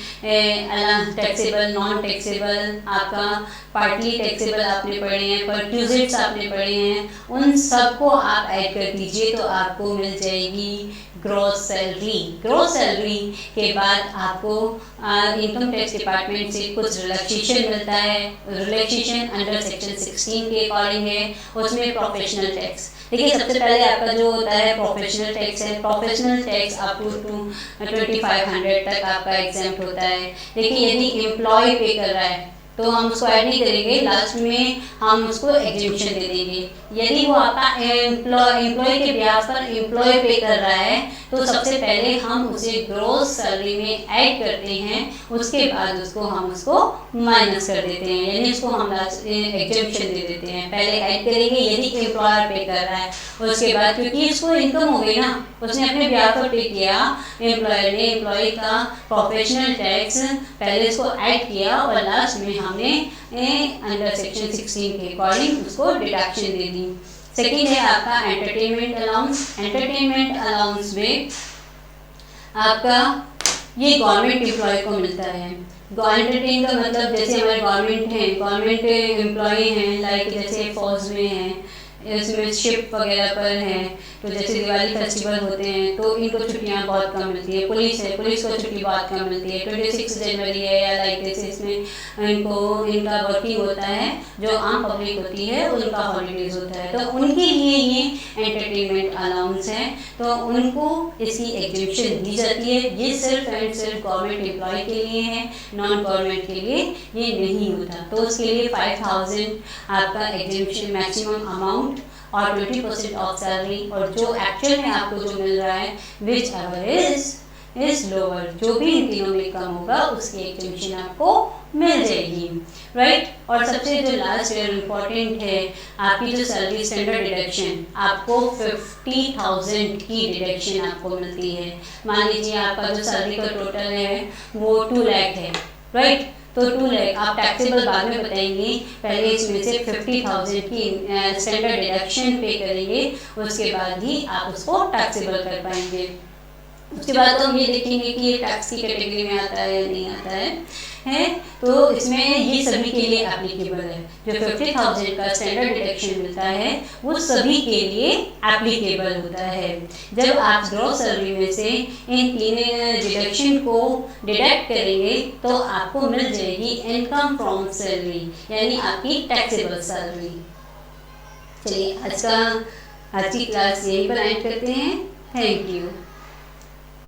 टैक्सेबल, नॉन टैक्सेबल, आपका पार्टली टैक्सेबल आपने पढ़े हैं, परक्यूजिट्स आपने पढ़े हैं, उन सबको आप ऐड कर दीजिए तो आपको मिल जाएगी ग्रॉस सैलरी। ग्रॉस सैलरी के बाद आपको इनकम टैक्स डिपार्टमेंट से कुछ रिलैक्सेशन मिलता है। रिलैक्सेशन अंडर सेक्शन 16 के अकॉर्डिंग है, उसमें प्रोफेशनल टैक्स। देखिए, सबसे पहले आपका जो होता है प्रोफेशनल टैक्स है। प्रोफेशनल टैक्स अप टू 2500 तक आपका एग्जेम्प्ट होता है। देखिए, यदि एम्प्लॉय पे कर रहा है तो हम उसको ऐड नहीं करेंगे, लास्ट में हम उसको एग्जीक्यूशन दे देंगे। यदि वो आपका एम्प्लॉय के ब्याज पर एम्प्लॉय पे कर रहा है तो सबसे पहले हम उसे ग्रॉस सैलरी में ऐड करते हैं, उसके बाद हम उसको माइनस कर देते हैं, यानी उसको हम एग्जीक्यूशन दे देते हैं। पहले ऐड करेंगे यदि एम्प्लॉयर पे कर रहा है, उसके बाद क्योंकि इसको इनकम हो गई ना, उसने अपने ब्याज पर पे किया, एम्प्लॉयर ने एम्प्लॉय का प्रोफेशनल टैक्स पहले इसको ऐड किया और लास्ट में हमने अंडर सेक्शन 16 के अकॉर्डिंग उसको डिडक्शन दे दी। सेकेंड है आपका एंटरटेनमेंट अलाउंस। एंटरटेनमेंट अलाउंस में आपका ये गवर्नमेंट एम्प्लॉय को मिलता है। एंटरटेन का मतलब जैसे हमारे गवर्नमेंट एम्प्लॉय हैं, लाइक जैसे फौज में हैं, इसमें शिप वगैरह पर हैं, तो जैसे दिवाली फेस्टिवल होते हैं तो इनको छुट्टियां बहुत कम मिलती है। पुलिस है, पुलिस को छुट्टी बहुत कम मिलती है। 26 जनवरी है या लाइक जैसे इसमें इनका वर्किंग होता है, जो आम पब्लिक होती है उनका हॉलीडेज होता है, तो उनके लिए ये एंटरटेनमेंट अलाउंस है, तो उनको इसकी एग्जीक्यूशन दी जाती है। ये सिर्फ एंड सिर्फ गवर्नमेंट एम्प्लॉय के लिए है, नॉन गवर्नमेंट के लिए ये नहीं होता। तो उसके लिए 5000 आपका एग्जीक्यूशन मैक्सिमम अमाउंट और 20% ऑफ सैलरी, और जो एक्चुअल में आपको जो मिल रहा है विच एवर इज लोअर, जो भी इन तीनों में कम होगा उसकी एग्जीक्यूशन आपको मिल जाएगी, राइट। और सबसे जो लास्ट इम्पॉर्टेंट है आपकी जो सैलरी स्टैंडर्ड डिडक्शन, आपको 50,000 की डिडक्शन आपको मिलती है। मान लीजिए आपका जो सैलरी का टोटल है वो 2 लाख है, राइट, तो 2 लाख आप टैक्सेबल बाद में बताएंगे, पहले इसमें से 50,000 की स्टैंडर्ड डिडक्शन पे करेंगे, उसके बाद ही आप उसको टैक्सेबल कर पाएंगे। उसके बाद तो हम ये देखेंगे कि ये टैक्स की कैटेगरी में आता है या नहीं आता है, तो इसमें ये सभी के लिए एप्लीकेबल है। जो 50,000 का स्टैंडर्ड डिडक्शन मिलता है वो सभी के लिए एप्लीकेबल होता है। जब आप ग्रॉस सैलरी में से इन 3 डिडक्शन को डिडक्ट करेंगे तो आपको मिल जाएगी इनकम फ्रॉम सैलरी, यानी आपकी टैक्सेबल सैलरी। चलिए आज की क्लास यहीं पर एंड करते हैं। Thank you.